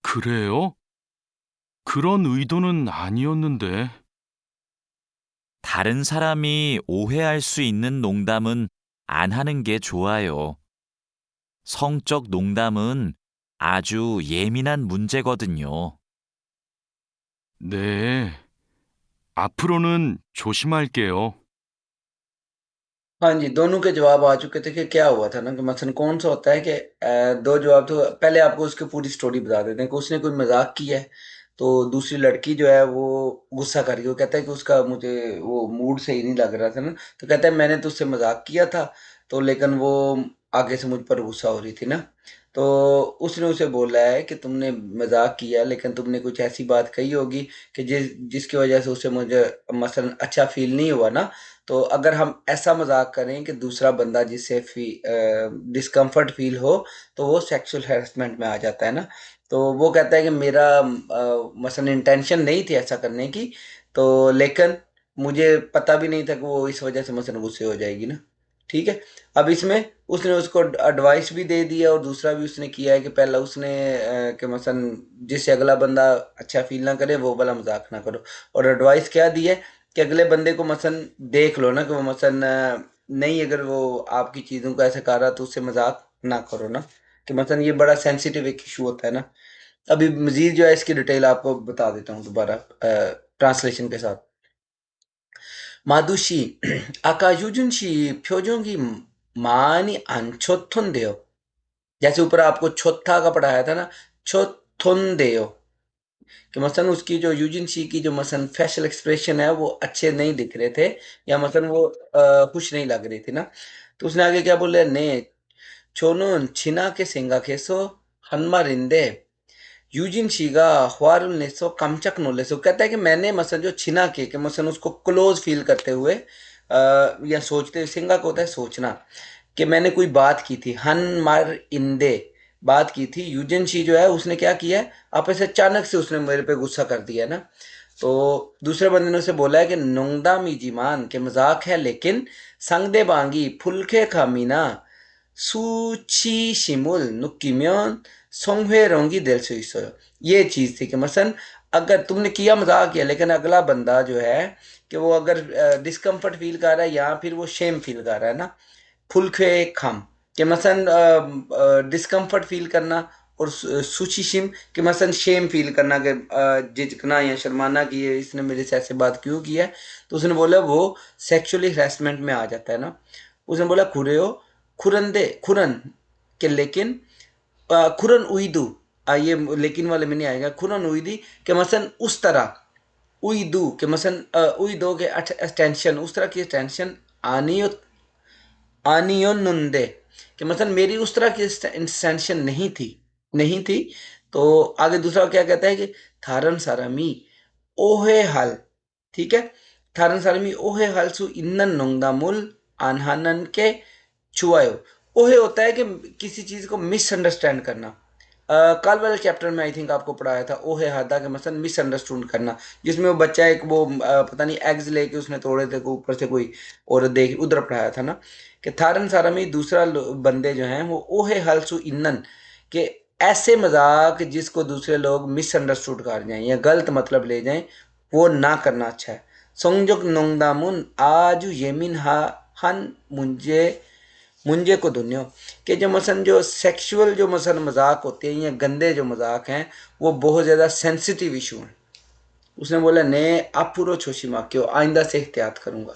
그래요? 그런 의도는 아니었는데. 다른 사람이 오해할 수 있는 농담은 안 하는 게 좋아요. 성적 농담은 아주 예민한 문제거든요. 네, 앞으로는 조심할게요. हाँ जी, दोनों के जवाब आ चुके थे। कि क्या हुआ था ना कि मसलन कौन सा होता है कि दो जवाब, तो पहले आपको उसकी पूरी स्टोरी बता देते हैं कि उसने कोई मजाक किया है। तो दूसरी लड़की जो है वो गुस्सा कर गई, वो कहता है कि उसका मुझे वो मूड सही नहीं लग रहा था ना। तो कहता है मैंने तो उससे मजाक किया था, तो लेकिन वो आगे से मुझ पर गुस्सा हो रही थी ना। तो उसने उसे बोला है कि तुमने मजाक किया, लेकिन तुमने कुछ ऐसी बात कही होगी कि जिसकी वजह से उसे मुझे मसलन अच्छा फील नहीं हुआ ना। तो अगर हम ऐसा मजाक करें कि दूसरा बंदा जिससे डिस्कम्फर्ट फील हो, तो वो सेक्सुअल हैरेसमेंट में आ जाता है ना। तो वो कहता है कि मेरा मसलन इंटेंशन नहीं थी ऐसा करने की, तो लेकिन मुझे पता भी नहीं था कि वो इस वजह से मसलन गुस्से हो जाएगी ना। ठीक है, अब इसमें उसने उसको एडवाइस भी दे दिया, और दूसरा भी उसने किया है कि पहला उसने कि मसलन जिससे अगला बंदा अच्छा फील ना करे वो वाला मजाक ना करो। और एडवाइस क्या दी है कि अगले बंदे को मसलन देख लो ना कि वो मसलन नहीं, अगर वो आपकी चीज़ों को ऐसे कर रहा तो उससे मजाक ना करो ना। कि मसलन ये बड़ा सेंसिटिव एक इशू होता है ना। अभी मजीद जो है इसकी डिटेल आपको बता देता हूँ दोबारा ट्रांसलेशन के साथ। 마두씨, 아까 유준 씨 표정이 많이 안 좋던데요। जैसे ऊपर आपको छोथा का पढ़ाया था ना, छोथोंदेयो, कि मसलन उसकी जो यूजिन शी की जो मसलन फेशियल एक्सप्रेशन है वो अच्छे नहीं दिख रहे थे, या मसलन वो खुश नहीं लग रही थी ना। तो उसने आगे क्या बोले ने छोनून छिना के सिंगा केसो हनमारिंदे यूजिन शीगा ख्वारुल नेसो कमचक नोलेसो। कहता है कि मैंने मसलन जो छिना के कि मसलन उसको क्लोज फील करते हुए या सोचते हुए, सिंगा को होता है सोचना, कि मैंने कोई बात की थी, हन मार इंदे बात की थी। यूजन शी जो है उसने क्या किया है, आप ऐसे अचानक से उसने मेरे पे गुस्सा कर दिया है ना। तो दूसरे बंदे ने उसे बोला है कि नोंगदा मीजीमान के मजाक है, लेकिन संगदे बांगी फुलखे खामीना 수치심을 느끼면 성회롱이 될 수 있어요। ये चीज थी कि मसलन अगर तुमने किया मजाक किया, लेकिन अगला बंदा जो है कि वो अगर डिस्कम्फर्ट फील कर रहा है या फिर वो शेम फील कर रहा है ना। फुलखे खम कि मसलन डिस्कम्फर्ट फील करना, और सुचिशिम कि मसलन शेम फील करना, कि झिझकना या शर्माना कि ये इसने मेरे से ऐसे बात क्यों की है। तो उसने बोला वो सेक्सुअली हरेसमेंट में आ जाता है ना। उसने बोला खुरे हो खुरंदे खुरन, कि लेकिन खुरन उईदू, ये लेकिन वाले में नहीं आएगा, खुरन उईदी कि मसन उस तरह, उईदू के मसन उईदो के अटेंशन, उस तरह की अटेंशन आनियो, आनियो नुंदे कि मतलब मेरी उस तरह की इंटेंशन नहीं थी, नहीं थी। तो आगे दूसरा क्या कहता है कि थारन सारामी ओहे हाल, ठीक है, थारन सारामी ओहे हाल सु इन्नन नोंगदामुल आनहानन के छुआयो। ओहे होता है कि किसी चीज को मिसअंडरस्टैंड करना। कल वाले चैप्टर में आई थिंक आपको पढ़ाया था ओहे हादा के मतलब मिसअंडरस्टूड करना, जिसमें वो बच्चा एक वो पता नहीं एग्स लेके उसने तोड़े थे, को ऊपर से कोई और देख उधर पढ़ाया था ना कि थारन सारा में दूसरा बंदे जो हैं वो ओहे हलसु इन्नन के ऐसे मजाक जिसको दूसरे लोग मिसअंडरस्टूड कर जाएं या गलत मतलब ले जाएं, वो ना करना अच्छा है। सोंगजुक नोंगदामुन आज येमिन हा हन मुंजे मुंजे को दुनियो कि जो मसन जो सेक्सुअल जो मसन मजाक होते हैं या गंदे जो मजाक हैं वो बहुत ज़्यादा सेंसिटिव इशू हैं। उसने बोला ने आप पूरा छोशिमा क्यों, आइंदा से एहतियात करूंगा।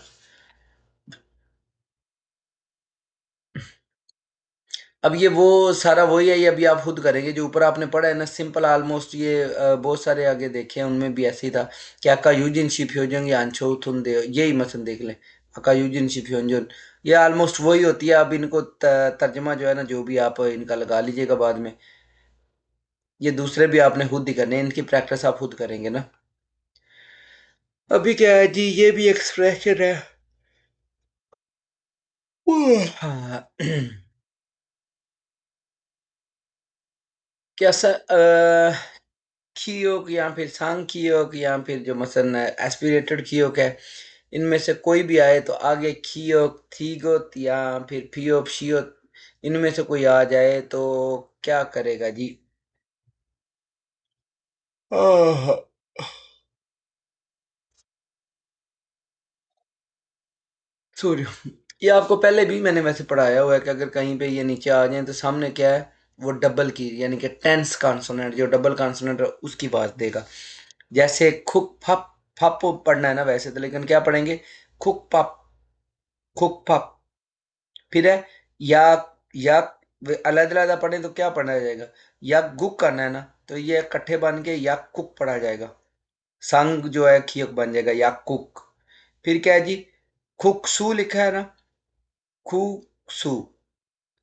अब ये वो सारा वही है, ये अभी आप खुद करेंगे जो ऊपर आपने पढ़ा है ना, सिंपल ऑलमोस्ट ये बहुत सारे आगे देखे हैं उनमें भी ऐसे ही था कि आका यूजिन शिफ्योजन या अंशो तुम दे, यही मसन देख लें, आका यूजिन शिफ्योजन, ये ऑलमोस्ट वही होती है। अब इनको तर्जमा जो है ना जो भी आप इनका लगा लीजिएगा बाद में, ये दूसरे भी आपने खुद ही करने हैं, इनकी प्रैक्टिस आप खुद करेंगे ना। अभी क्या है जी, ये भी एक्सप्रेशन है। हाँ कैसा खीयोक या फिर सांग खीयोक या फिर जो मसन एस्पिरेटेड खीयोक है, इनमें से कोई भी आए तो आगे खीयोक थीगोत या फिर फियोप शियोत, इनमें से कोई आ जाए तो क्या करेगा जी। आह, सॉरी, ये आपको पहले भी मैंने वैसे पढ़ाया हुआ है कि अगर कहीं पे ये नीचे आ जाए तो सामने क्या है, वो डबल की यानी कि टेंस कॉन्सोनेंट, जो डबल कॉन्सोनेंट है उसकी बात देगा। जैसे खुक फप, फप पढ़ना है ना वैसे तो, लेकिन क्या पढ़ेंगे, खुक पप, खुक फप। फिर है या, या अलग अलग पढ़े तो क्या पढ़ा जाएगा, या गुक करना है ना तो ये इकट्ठे बन के या कुक पढ़ा जाएगा, संग जो है खियक बन जाएगा या कुक। फिर क्या है जी, खुकसू लिखा है ना, खुसू,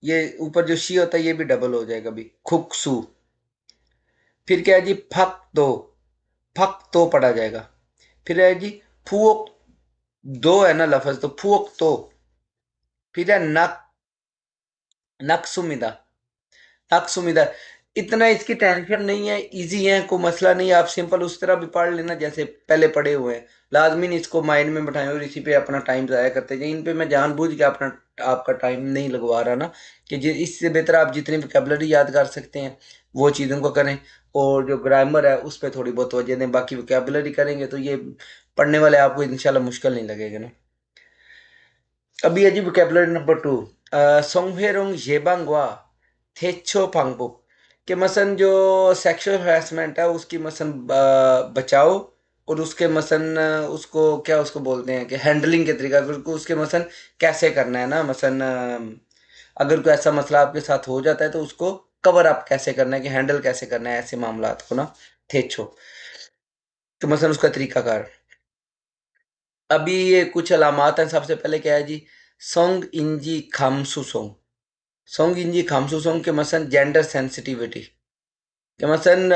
ये ऊपर जो शी होता है ये भी डबल हो जाएगा भी, खुकसू। फिर क्या है जी, फक दो, फक तो पढ़ा जाएगा। फिर है जी फूक, दो है ना लफज तो फूक तो। फिर है नक, नक्सुमिदा, नक्सुमिदा। इतना इसकी टेंशन नहीं है, इजी है, कोई मसला नहीं है, आप सिंपल उस तरह भी पढ़ लेना जैसे पहले पढ़े हुए हैं। लाजमी नहीं इसको माइंड में बैठाएं और इसी पे अपना टाइम ज़ाया करते जाए। इन पे मैं जानबूझ के अपना आपका टाइम नहीं लगवा रहा ना, कि इससे बेहतर आप जितनी वोकेबलरी याद कर सकते हैं वो चीज़ों को करें, और जो ग्रामर है उस पर थोड़ी बहुत वजह दें, बाकी वोकेबलरी करेंगे तो ये पढ़ने वाले आपको इंशाल्लाह मुश्किल नहीं लगेगा ना। अभी है जी वोकेबलरी नंबर 2, सोंगहेरोंग येबांगवा थेचो पांगबुक के मसन जो सेक्सुअल हरासमेंट है उसकी मसन बचाओ, और उसके मसन उसको क्या उसको बोलते हैं कि हैंडलिंग के तरीका, अगर उसको उसके मसन कैसे करना है ना, मसन अगर कोई ऐसा मसला आपके साथ हो जाता है तो उसको कवर अप कैसे करना है, कि हैंडल कैसे करना है ऐसे मामलात को ना, थेचो, तो मसन उसका तरीकाकार। अभी ये कुछ अलामात हैं, सबसे पहले क्या है जी, सोंग इंजी खामसू सोंग, सोंग इंजी खामसू सोंग के मसन जेंडर सेंसिटिविटी के मसन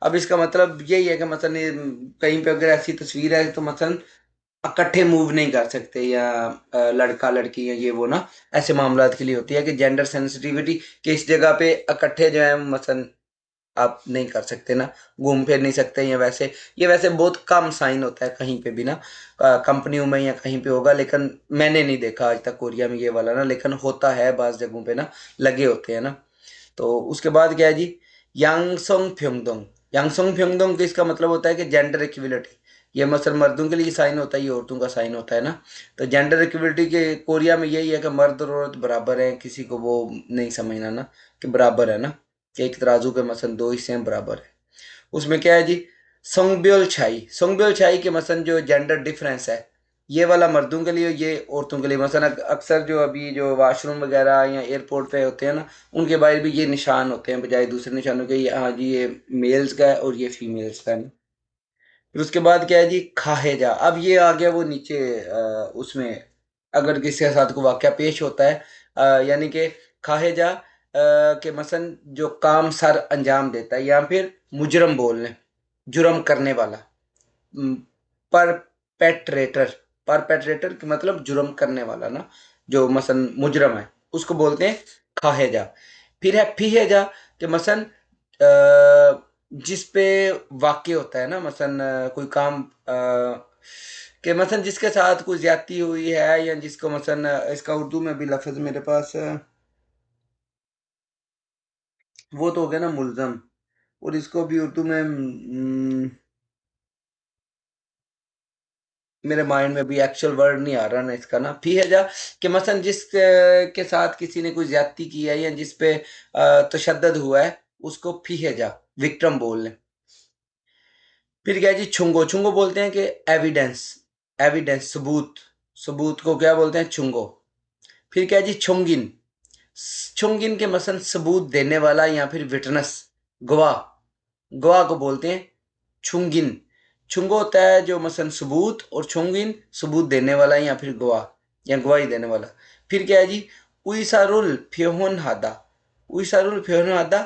अब इसका मतलब यही है कि मसन कहीं पे अगर ऐसी तस्वीर है तो मसन इकट्ठे मूव नहीं कर सकते, या लड़का लड़की या ये वो ना, ऐसे मामलात के लिए होती है कि जेंडर सेंसिटिविटी, कि इस जगह पे इकट्ठे जो है मसन आप नहीं कर सकते ना, घूम फिर नहीं सकते, या वैसे ये वैसे बहुत कम साइन होता है कहीं पे भी ना, कंपनियों में या कहीं पे होगा, लेकिन मैंने नहीं देखा आज तक कोरिया में ये वाला ना, लेकिन होता है बाज़ जगहों पे ना, लगे होते हैं ना। तो उसके बाद क्या है जी, यांगसोंग फ्योंगडोंग, यांगसोंग फ्योंगडोंग, इसका मतलब होता है कि जेंडर इक्विलिटी, ये मसल मर्दों के लिए साइन होता है, ये औरतों का साइन होता है ना। तो जेंडर इक्विलिटी के कोरिया में यही है कि मर्द और औरत बराबर हैं, किसी को वो नहीं समझना ना कि बराबर है ना, कि एक तराजू के मसन दो हिस्से हैं बराबर है। उसमें क्या है जी, सोंगब्योल छाई, सोंगब्योल छाई के मसन जो जेंडर डिफरेंस है ये वाला मर्दों के लिए, ये औरतों के लिए। मसलन अक्सर जो अभी जो वॉशरूम वगैरह या एयरपोर्ट पे होते हैं ना, उनके बाहर भी ये निशान होते हैं बजाय दूसरे निशानों के, हाँ जी ये मेल्स का है और ये फीमेल्स का है ना। फिर उसके बाद क्या है जी, खाहेजा। अब ये आ गया वो नीचे उसमें, अगर किसी के साथ कोई वाकया पेश होता है, यानी कि खाहेजा के मसन जो काम सर अंजाम देता है, या फिर मुजरम बोल लें, जुर्म करने वाला, परपेट्रेटर। परपेट्रेटर का मतलब जुर्म करने वाला ना, जो मसन मुजरम है, उसको बोलते हैं खाहेजा। फिर है फीहेजा कि मसन जिस पे वाक़ई होता है ना, मसन कोई काम कि मसन जिसके साथ कोई ज्यादती हुई है, या जिसको मसन इसका उर्दू में भी लफ्ज़ मेरे पास वो तो हो गया ना मुल्ज़म, और इसको भी उर्दू में मेरे माइंड में भी एक्चुअल वर्ड नहीं आ रहा ना इसका ना। फीहजा कि मसन जिस के साथ किसी ने कोई ज्यादती की है, या जिस पे तशद्दुद हुआ है, उसको फीहजा विक्टिम बोल लें। फिर क्या है जी, छुंगो। छुंगो बोलते हैं कि एविडेंस, एविडेंस सबूत, सबूत को क्या बोलते हैं, छुंगो। फिर क्या है जी, छुंगिन। छुंगिन के मसन सबूत देने वाला या फिर विटनेस, गवाह, गवाह को बोलते हैं छुंगिन। छुंगो होता है जो मसन सबूत, और छुंगिन सबूत देने वाला या फिर गवाह या गवाही देने वाला। फिर क्या है जी, उइसारुल फ्योहन हादा। उइसारुल फ्योहन हादा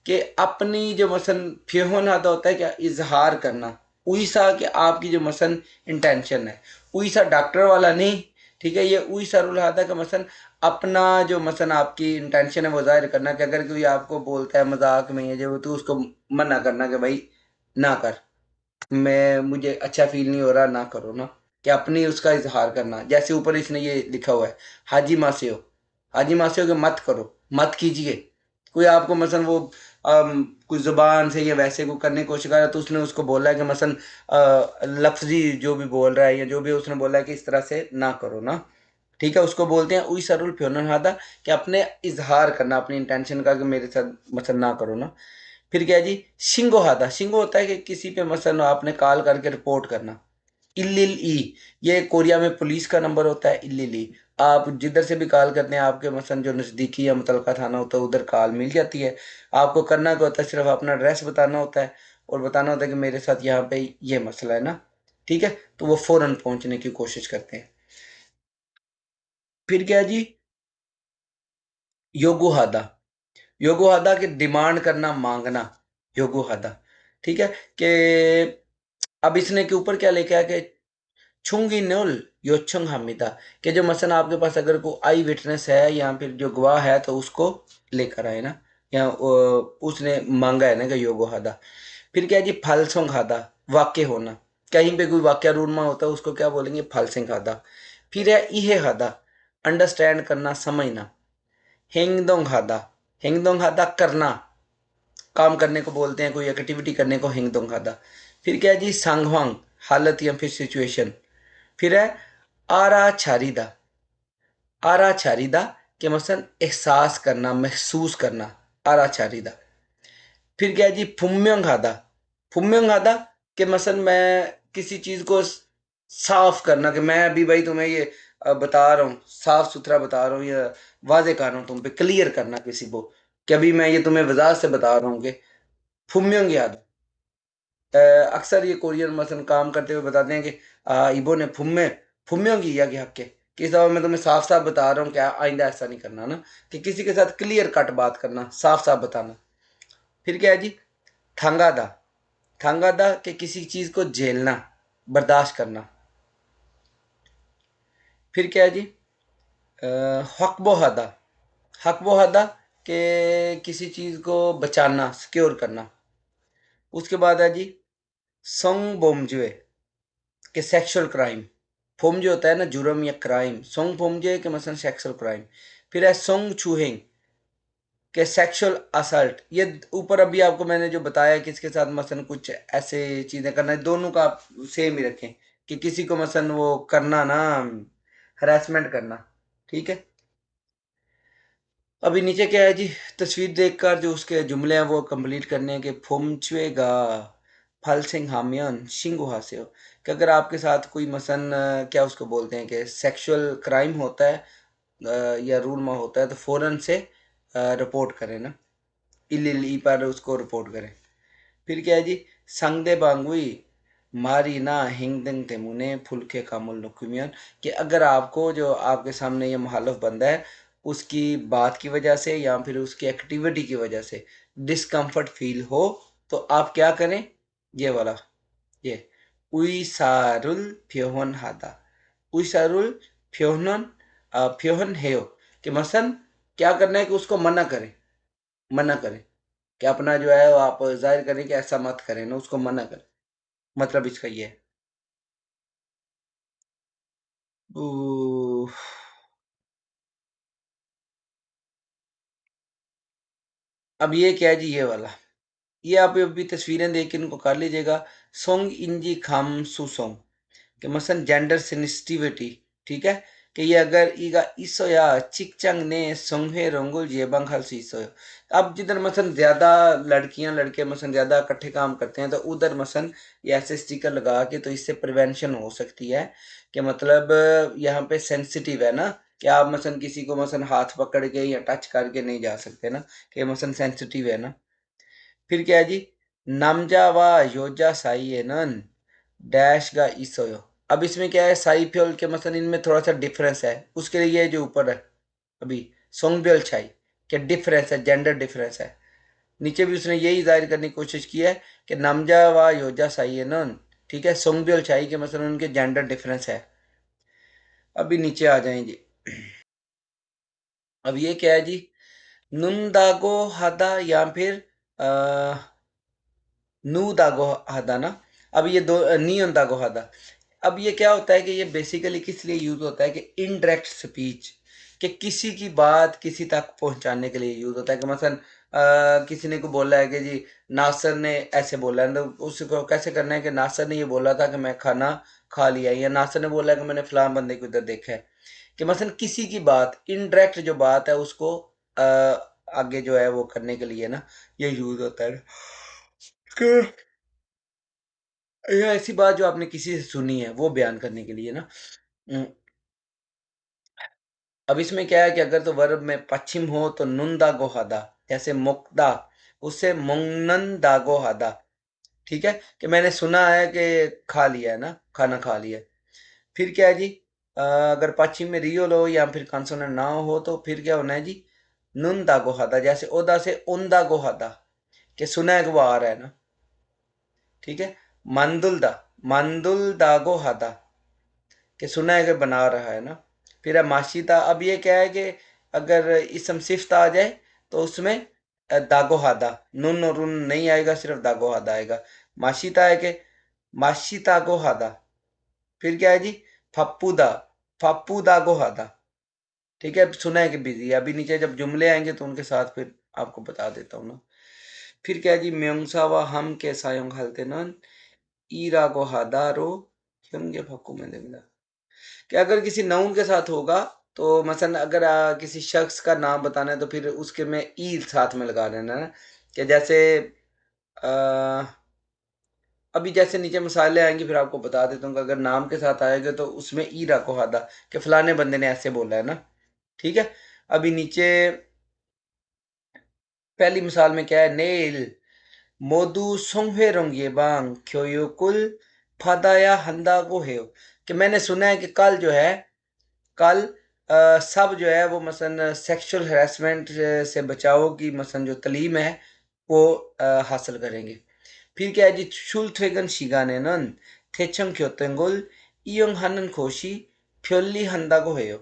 कि अपनी जो मसन, फ्योहन हादा होता है क्या, इजहार करना। उइसा कि आपकी जो मसन इंटेंशन है, उइसा डॉक्टर वाला नहीं, ठीक है। ये उइसारुल हादा का मसन अपना जो मसन आपकी इंटेंशन है वो जाहिर करना, कि अगर कोई आपको बोलता है मजाक में ये जो, तो उसको मना करना कि भाई ना कर, मैं मुझे अच्छा फील नहीं हो रहा, ना करो ना। कि अपनी उसका इजहार करना, जैसे ऊपर इसने ये लिखा हुआ है, हाजी मासेओ। हाजी मासेओ के मत करो, मत कीजिए। कोई आपको मसन वो कोई जुबान से या वैसे को करने की कोशिश कर रहा है, तो उसने उसको बोला है कि मसन लफ्जी जो भी बोल रहा है, या जो भी उसने बोला है कि इस तरह से ना करो ना, ठीक है। उसको बोलते हैं उई सरुल फ्योनन हादा, कि अपने इजहार करना अपनी इंटेंशन का, कि मेरे साथ मसल ना करो ना। फिर क्या है जी, शिंगो हादा। शिंगो होता है कि किसी पे मसल आपने कॉल करके रिपोर्ट करना। इल्लिल ई, ये कोरिया में पुलिस का नंबर होता है, इल्लिल ई। आप जिधर से भी कॉल करते हैं, आपके मसन जो नज़दीकी या मुतलका थाना होता है, उधर कॉल मिल जाती है। आपको करना क्या होता है, सिर्फ अपना एड्रेस बताना होता है, और बताना होता है कि मेरे साथ यहाँ पे ये मसला है ना, ठीक है। तो वो फ़ौरन पहुँचने की कोशिश करते हैं। फिर क्या है जी, योगुहादा। योगुहादा की डिमांड करना, मांगना, योगुहादा, ठीक है। कि अब इसने के ऊपर क्या लिखा है कि छुंगी नुल योच्छुंग हमिदा, कि जो मसलन आपके पास अगर कोई आई विटनेस है या फिर जो गवाह है, तो उसको लेकर आए ना, या उसने मांगा है ना कि योगुहादा। फिर क्या है जी, फलसोंग हादा, वाक्य होना। कहीं पे कोई वाक्य रूनमा होता है, उसको क्या बोलेंगे, फलसिंग हादा। फिर है इहे हादा, अंडरस्टैंड करना, समझना। हेंगदोंग हादा, हेंगदोंग हादा करना, काम करने को बोलते हैं, कोई एक्टिविटी करने को हेंगदोंग हादा। फिर क्या है जी, सांगवांग, हालत या फिर सिचुएशन। फिर है आरा छारीदा। आरा छारीदा के मसन एहसास करना, महसूस करना, आरा छारीदा। फिर क्या है जी, फुम्यंग हादा। फुम्यंग हादा के मसन मैं किसी चीज को साफ करना, कि मैं अभी भाई तुम्हें ये बता रहा हूँ, साफ सुथरा बता रहा हूँ, या वाजे कर रहा हूँ तुम पे, क्लियर करना किसी को, कि अभी मैं ये तुम्हें वजाहत से बता रहा हूँ कि फुम्यंग याद। अक्सर ये कोरियन मसन काम करते हुए बताते हैं कि इबो ने फुम्मे, फुम्यों की या कि हक के, कि इस दफा मैं तुम्हें साफ साफ बता रहा हूँ कि आइंदा ऐसा नहीं करना ना। कि किसी के साथ क्लियर कट बात करना, साफ साफ बताना। फिर क्या है जी, थांगादा। थांगादा कि किसी चीज को झेलना, बर्दाश्त करना। फिर क्या है जी, हकबो हदा। हकबो हदा के किसी चीज को बचाना, सिक्योर करना। उसके बाद है जी, सोंग बोमजुए के सेक्सुअल क्राइम। फोम जो होता है ना, जुर्म या क्राइम, सोंग फोमजे के मसलन सेक्सुअल क्राइम। फिर है सोंग छुहेंग के सेक्सुअल असल्ट। ये ऊपर अभी आपको मैंने जो बताया कि इसके साथ मसलन कुछ ऐसे चीजें करना है, दोनों का आप सेम ही रखें, कि किसी को मसलन वो करना ना, हरासमेंट करना, ठीक है। अभी नीचे क्या है जी, तस्वीर देखकर जो उसके जुमले हैं वो कंप्लीट करने हैं, कि फोम छुएगा, फल सिंह हामियन शिंगू हास्यो, कि अगर आपके साथ कोई मसन क्या उसको बोलते हैं कि सेक्सुअल क्राइम होता है या रूल में होता है तो फ़ौरन से रिपोर्ट करें ना, इल्ली पर उसको रिपोर्ट करें। फिर क्या है जी, संगदे बांगुई मारी ना हिंगदंग तेमुने फुल के कामुल नुकुमियन, कि अगर आपको जो आपके सामने ये मुहालफ बंदा है उसकी बात की वजह से या फिर उसकी एक्टिविटी की वजह से डिस्कम्फर्ट फील हो तो आप क्या करें, ये वाला, ये उइसारुल फ्योहन हादा, उइसारुल फ्योहन फ्योहन हेयो, कि मसन क्या करना है कि उसको मना करें, मना करें, कि अपना जो है वो आप जाहिर करें कि ऐसा मत करें ना, उसको मना करें, मतलब इसका ये है। उफ, अब ये क्या है जी, ये वाला, ये आप अभी तस्वीरें देख के इनको कर लीजिएगा। सोंग इंजी खाम सुसोंग, कि मसलन जेंडर सेंसिटिविटी, ठीक है, कि ये अगर ईगा इसोया चिकचंग ने सोंगे रोंगुल ये बंगाल से इसोयो, अब जिधर मसलन ज्यादा लड़कियां लड़के मसलन ज्यादा इकट्ठे काम करते हैं तो उधर मसलन ये ऐसे स्टिकर लगा के तो इससे प्रिवेंशन हो सकती है, कि मतलब यहाँ पे सेंसिटिव है ना, कि आप मसलन किसी को मसलन हाथ पकड़ के या टच करके नहीं जा सकते ना, कि मसलन सेंसिटिव है ना। फिर क्या है जी, नामजावा योजा साई है नन डैश का इसोयो, अब इसमें क्या है साई फ्योल के मसलन इनमें थोड़ा सा डिफरेंस है, उसके लिए ये जो ऊपर है अभी सोंगब्योल छाई के डिफरेंस है, जेंडर डिफरेंस है। नीचे भी उसने यही जाहिर करने की कोशिश की है कि नामजा व योजा साई है नन, ठीक है, सोंगब्योल छाई के मसलन उनके जेंडर डिफरेंस है। अभी नीचे आ जाएं जी, अब ये क्या है जी, नुनदागो हादा या फिर नू दागो हादा ना, अब ये दो नियन दागो हादा, अब ये क्या होता है कि ये बेसिकली किस लिए यूज होता है कि इनडायरेक्ट स्पीच, कि किसी की बात किसी तक पहुंचाने के लिए यूज होता है, कि मसलन किसी ने को बोला है कि जी नासर ने ऐसे बोला है तो उसको कैसे करना है कि नासर ने ये बोला था कि मैं खाना खा लिया, या नासर ने बोला है कि मैंने फलां बंदे को इधर देखा है, कि मसलन किसी की बात इनडायरेक्ट जो बात है उसको आगे जो है वो करने के लिए ना ये यूज होता है। कि ये ऐसी बात जो आपने किसी से सुनी है वो बयान करने के लिए ना। हम्म, अब इसमें क्या है कि अगर तो वर्ब में पश्चिम हो तो नुंदा गोहादा, जैसे मुक्ता उससे मुंगनंदा गोहादा, ठीक है, कि मैंने सुना है कि खा लिया है ना, खाना खा लिया है। फिर क्या है जी, अगर पश्चिम में रियल हो या फिर कंसोनेंट ना हो तो फिर क्या होना है जी, नुंदा गोहादा, जैसे ओदा से उंदा गोहादा, कि सुना है कि वो आ रहा है ना, ठीक है। मंदुलदा मंदुल दागो हादा, कि सुना है कि बना रहा है ना। फिर है माशीता, अब ये क्या है कि अगर इसम सिफ्त आ जाए तो उसमें दागो हादा, नुन और रुन नहीं आएगा, सिर्फ दागो हादा आएगा। माशीता है कि माशीता गो हादा। फिर क्या है जी, फप्पूदा फप्पू दागो हादा, ठीक है, सुना है कि बिजी है। अभी नीचे जब जुमले आएंगे तो उनके साथ फिर आपको बता देता हूँ ना। फिर क्या है जी, म्योंगसा व हम के सायोंग हलते नन ईरा गो हादारो क्योंगे फक्कू में देंगे, कि अगर किसी नाउन के साथ होगा तो मसलन अगर किसी शख्स का नाम बताना है तो फिर उसके में ई साथ में लगा देना है ना, कि जैसे आ, अभी जैसे नीचे मिसालें आएंगी फिर आपको बता देता हूँ कि अगर नाम के साथ आएगा तो उसमें ई रखो हादा, कि फलाने बंदे ने ऐसे बोला है ना, ठीक है। अभी नीचे पहली मिसाल में क्या है, नेल मोदू सोंगे रोंगे बांग क्योयुकुल फादाया हंदा गो है, कि मैंने सुना है कि कल जो है, कल सब जो है वो मसलन सेक्सुअल हरासमेंट से बचाव की मसलन जो तालीम है वो हासिल करेंगे। फिर क्या है जी, शुल्थवेगन शिगानेनन थेचंग क्योतेंगुल इयोंग हनन खोशी फ्योल्ली हंदा को हेयो,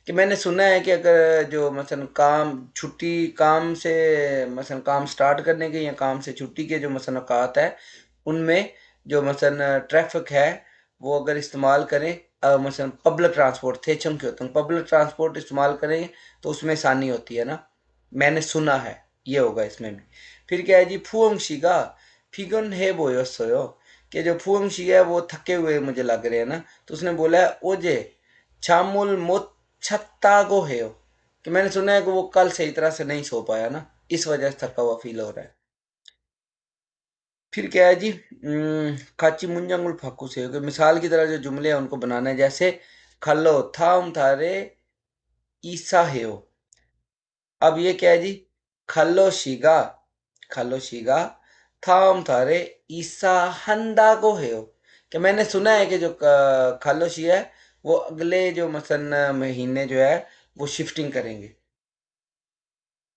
कि मैंने सुना है कि अगर जो मसलन काम छुट्टी काम से मसलन काम स्टार्ट करने के या काम से छुट्टी के जो मसलन औकात है उनमें जो मसलन ट्रैफिक है वो अगर इस्तेमाल करें मसलन पब्लिक ट्रांसपोर्ट थे चम के होते हैं पब्लिक ट्रांसपोर्ट इस्तेमाल करें तो उसमें आसानी होती है ना, मैंने सुना है, ये होगा इसमें भी। फिर क्या है जी, फुओंग शिगा फिगन है बोयो सोयो, कि जो फुओंग शी है वो थके हुए मुझे लग रहे हैं ना, तो उसने बोला है ओजे छामुल मोत छत्ता गो है, कि मैंने सुना है कि वो कल सही तरह से नहीं सो पाया ना, इस वजह से थका हुआ फील हो रहा है। फिर क्या है जी, खाची मुंजंगुल फाकू से मिसाल की तरह जो जुमले हैं उनको बनाना है, जैसे खल्लो थाम थारे ईसा हेओ। अब ये क्या है जी, खल्लो शीगा थाम थारे ईसा हंदागो हेओ। कि मैंने सुना है कि जो खल्लो शी है वो अगले जो मसन महीने जो है वो शिफ्टिंग करेंगे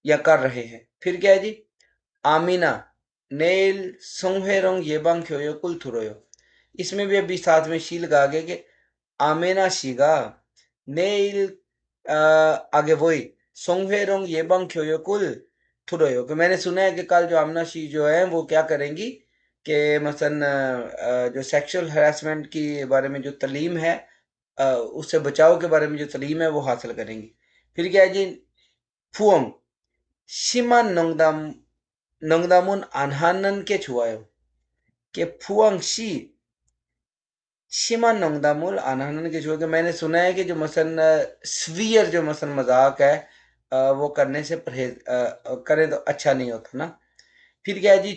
या कर रहे हैं। फिर क्या है जी, आमीना नेल सोंहेरोंग येबांग ख्योयो कुल थुरोयो। इसमें भी अभी साथ में शी लगा के कि आमेना शीगा नेल आगे वही सोंहेरोंग येबांग ख्योयो कुल थुरोयो। कि मैंने सुना है कि कल जो आमना शी जो है वो क्या करेंगी कि मसन जो सेक्सुअल हरासमेंट की बारे में जो तालीम है, उससे बचाव के बारे में जो तालीम है वो हासिल करेंगी। फिर क्या है जी, फुओंग शिमान नोंगदाम नोंगदामुन आनहानन के छुआयो। कि फुआंग शी शिमा नोंगदामुल आनहानन के छुआ। के मैंने सुना है कि जो मसन स्वीयर जो मसन मजाक है वो करने से परहेज करें तो अच्छा नहीं होता ना। फिर क्या है जी,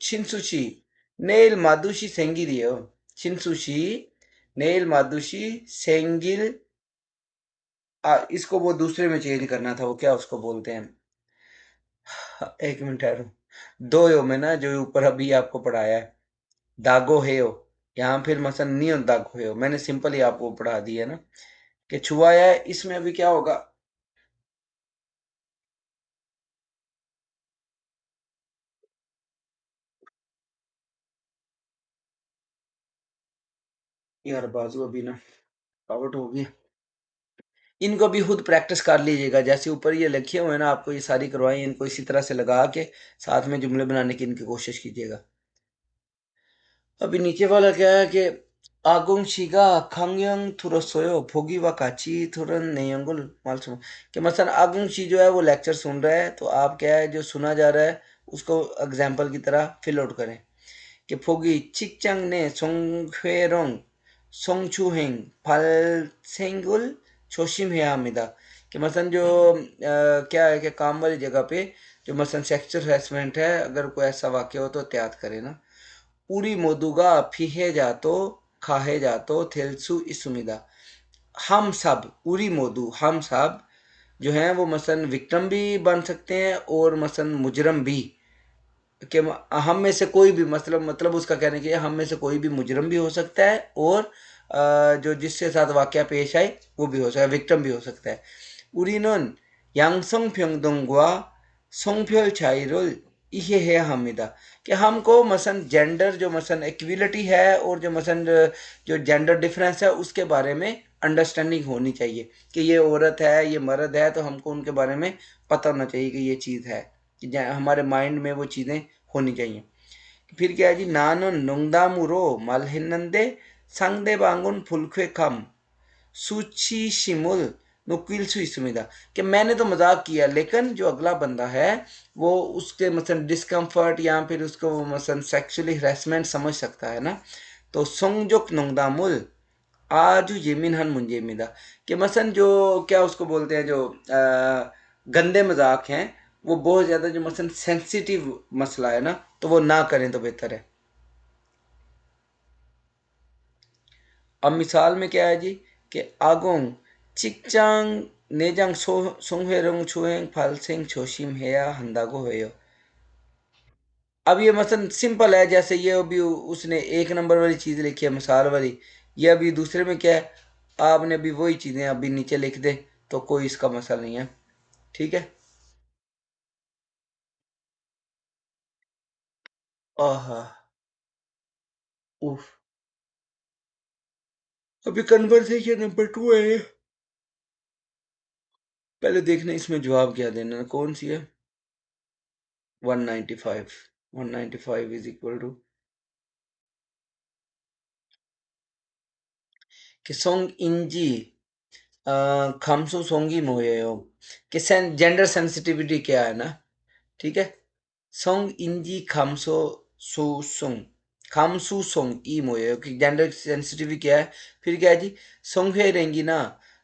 छिंसुशी नेल मादुशी सेंगी दियो। छिंसुशी नेल मादुशी सेंगिल, इसको वो दूसरे में चेंज करना था, वो क्या उसको बोलते हैं, एक मिनट ठहरो। दो यो में ना जो ऊपर अभी आपको पढ़ाया है दागो हेयो, यहाँ फिर मसन नियन दागो हेयो, मैंने सिंपल ही आपको पढ़ा दिया ना कि छुआया है। इसमें अभी क्या होगा, यार बाजू अभी ना थकावट हो गई। इनको भी खुद प्रैक्टिस कर लीजिएगा, जैसे ऊपर ये लिखे हुए हैं ना आपको ये सारी करवाई, इनको इसी तरह से लगा के साथ में जुमले बनाने की इनकी कोशिश कीजिएगा। अभी नीचे वाला क्या है कि आगुंग शिगा खंगयंग थुरसोयो फोगी व काची थुरन नेयंगुल माल सुनो। कि मसलन आगुंग शी जो है वो लेक्चर सुन रहा है, तो आप क्या है जो सुना जा रहा है उसको एग्जाम्पल की तरह फिल आउट करें। कि फोगी चिकचंग ने सोंगहेरोंग सोंगचुहेंग फालसेंगुल छोशिम है हामिदा। कि मसलन जो क्या है कि काम वाली जगह पे जो मसलन सेक्सुअल हरेसमेंट है, अगर कोई ऐसा वाक्य हो तो एहतियात करें ना। उरी मोदुगा फिहे जातो खाहे जातो थेल्सु इसुमिदा। हम सब उरी मोदू हम सब जो हैं वो मसलन विक्टिम भी बन सकते हैं और मसलन मुजरम भी। कि हम में से कोई भी मतलब उसका कहने के हम में से कोई भी मुजरम भी हो सकता है और जो जिसके साथ वाकया पेश आए वो भी हो सकता है, विक्टिम भी हो सकता है। 우리는 양성평등과 성별 차이를 이해해야 합니다। कि हमको मसन जेंडर जो मसन इक्विलिटी है और जो मसन जो जेंडर डिफरेंस है उसके बारे में अंडरस्टैंडिंग होनी चाहिए। कि ये औरत है ये मर्द है तो हमको उनके बारे में पता होना चाहिए कि ये चीज़ है, कि हमारे माइंड में वो चीज़ें होनी चाहिए। फिर क्या है जी, 나는 농담으로 말했는데 상대방은 불쾌감 수치심을 느낄 수 있습니다। कि मैंने तो मजाक किया लेकिन जो अगला बंदा है वो उसके मसलन डिस्कम्फर्ट या फिर उसको मसलन सेक्सुअली हरेसमेंट समझ सकता है ना। तो संजुक नोंगदामुल आजू येमिनहन मुंजेमिदा। कि मसलन जो क्या उसको बोलते हैं जो गंदे मजाक हैं वो बहुत ज़्यादा जो मसलन सेंसिटिव मसला है ना, तो वो ना करें तो बेहतर है। अब मिसाल में क्या है जी कि आगोंग चिकचांग नेजांग सोंहेरोंग छुएंग फालसेंग छोशिम हेया हंदागो हेयो। अब ये मसलन सिंपल है, जैसे ये अभी उसने एक नंबर वाली चीज़ लिखी है मिसाल वाली, ये अभी दूसरे में क्या है आपने अभी वही चीज़ें अभी नीचे लिख दे तो कोई इसका मसला नहीं है। ठीक है। आहा उफ। अभी कन्वर्सेशन नंबर 2 है ये। पहले देखना इसमें जवाब क्या देना है, कौन सी है। 195। 195 इज इक्वल टू कि सोंग इंजी खामसू सोंगी मो예요। कि जेंडर सेंसिटिविटी क्या है ना। ठीक है। सोंग इंजी खामसो सुसुंग खामसुसोंग ई मो예요। कि जेंडर सेंसिटिविटी क्या है। फिर क्या है जी, सोंगे रेंगी ना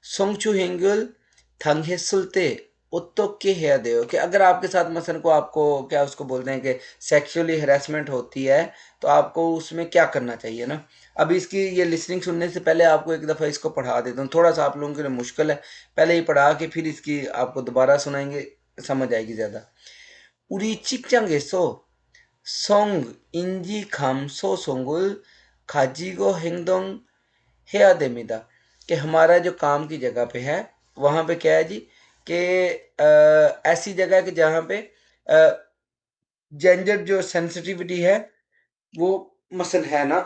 सोंगचू हेंगल 당했을 때 어떻게 해야 돼요 कि अगर आपके साथ मसलन को आपको क्या उसको बोलते हैं कि सेक्सुअली हरासमेंट होती है तो आपको उसमें क्या करना चाहिए ना। अभी इसकी ये लिसनिंग सुनने से पहले आपको एक दफ़ा इसको पढ़ा देता हूँ, थोड़ा सा आप लोगों के लिए मुश्किल है, पहले ये पढ़ा के फिर इसकी आपको दोबारा सुनाएंगे, समझ आएगी ज़्यादा। 우리 직장에서 성인지 감소 성을 가지고 행동해야 됩니다 कि हमारा जो काम की जगह पे है वहाँ पे क्या है जी कि ऐसी जगह है कि जहाँ पे जेंडर जो सेंसिटिविटी है वो मसल है ना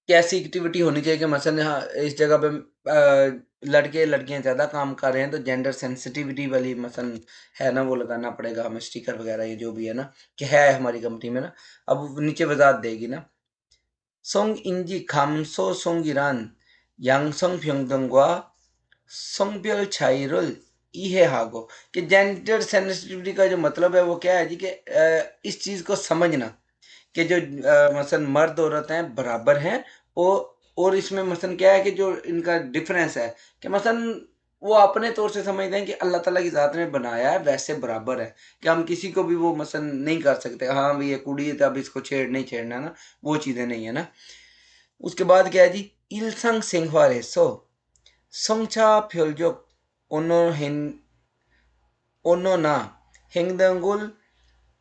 कि ऐसी एक्टिविटी होनी चाहिए कि मसलन यहाँ इस जगह पे लड़के लड़कियां ज़्यादा काम कर रहे हैं तो जेंडर सेंसिटिविटी वाली मसलन है ना वो लगाना पड़ेगा हमें स्टिकर वगैरह ये जो भी है ना कि है हमारी कंपनी में ना। अब वो नीचे वजाहत देगी ना 성인지 감소성이란 양성평등과 성별 차이를 이해하고 कि जेंडर सेंसिटिविटी का जो मतलब है वो क्या है जी कि इस चीज़ को समझना कि जो मसलन मर्द औरत हैं बराबर हैं और इसमें मसलन क्या है कि जो इनका डिफरेंस है कि मसलन वो अपने तौर से समझते हैं कि अल्लाह ताला की ज़ात ने बनाया है वैसे बराबर है कि हम किसी को भी वो मसलन नहीं कर सकते हाँ भी ये कुड़ी है तो अब इसको नहीं छेड़ना ना, वो चीज़ें नहीं है ना। उसके बाद क्या है जी 일상생활에서 성차별적 언어나 행동을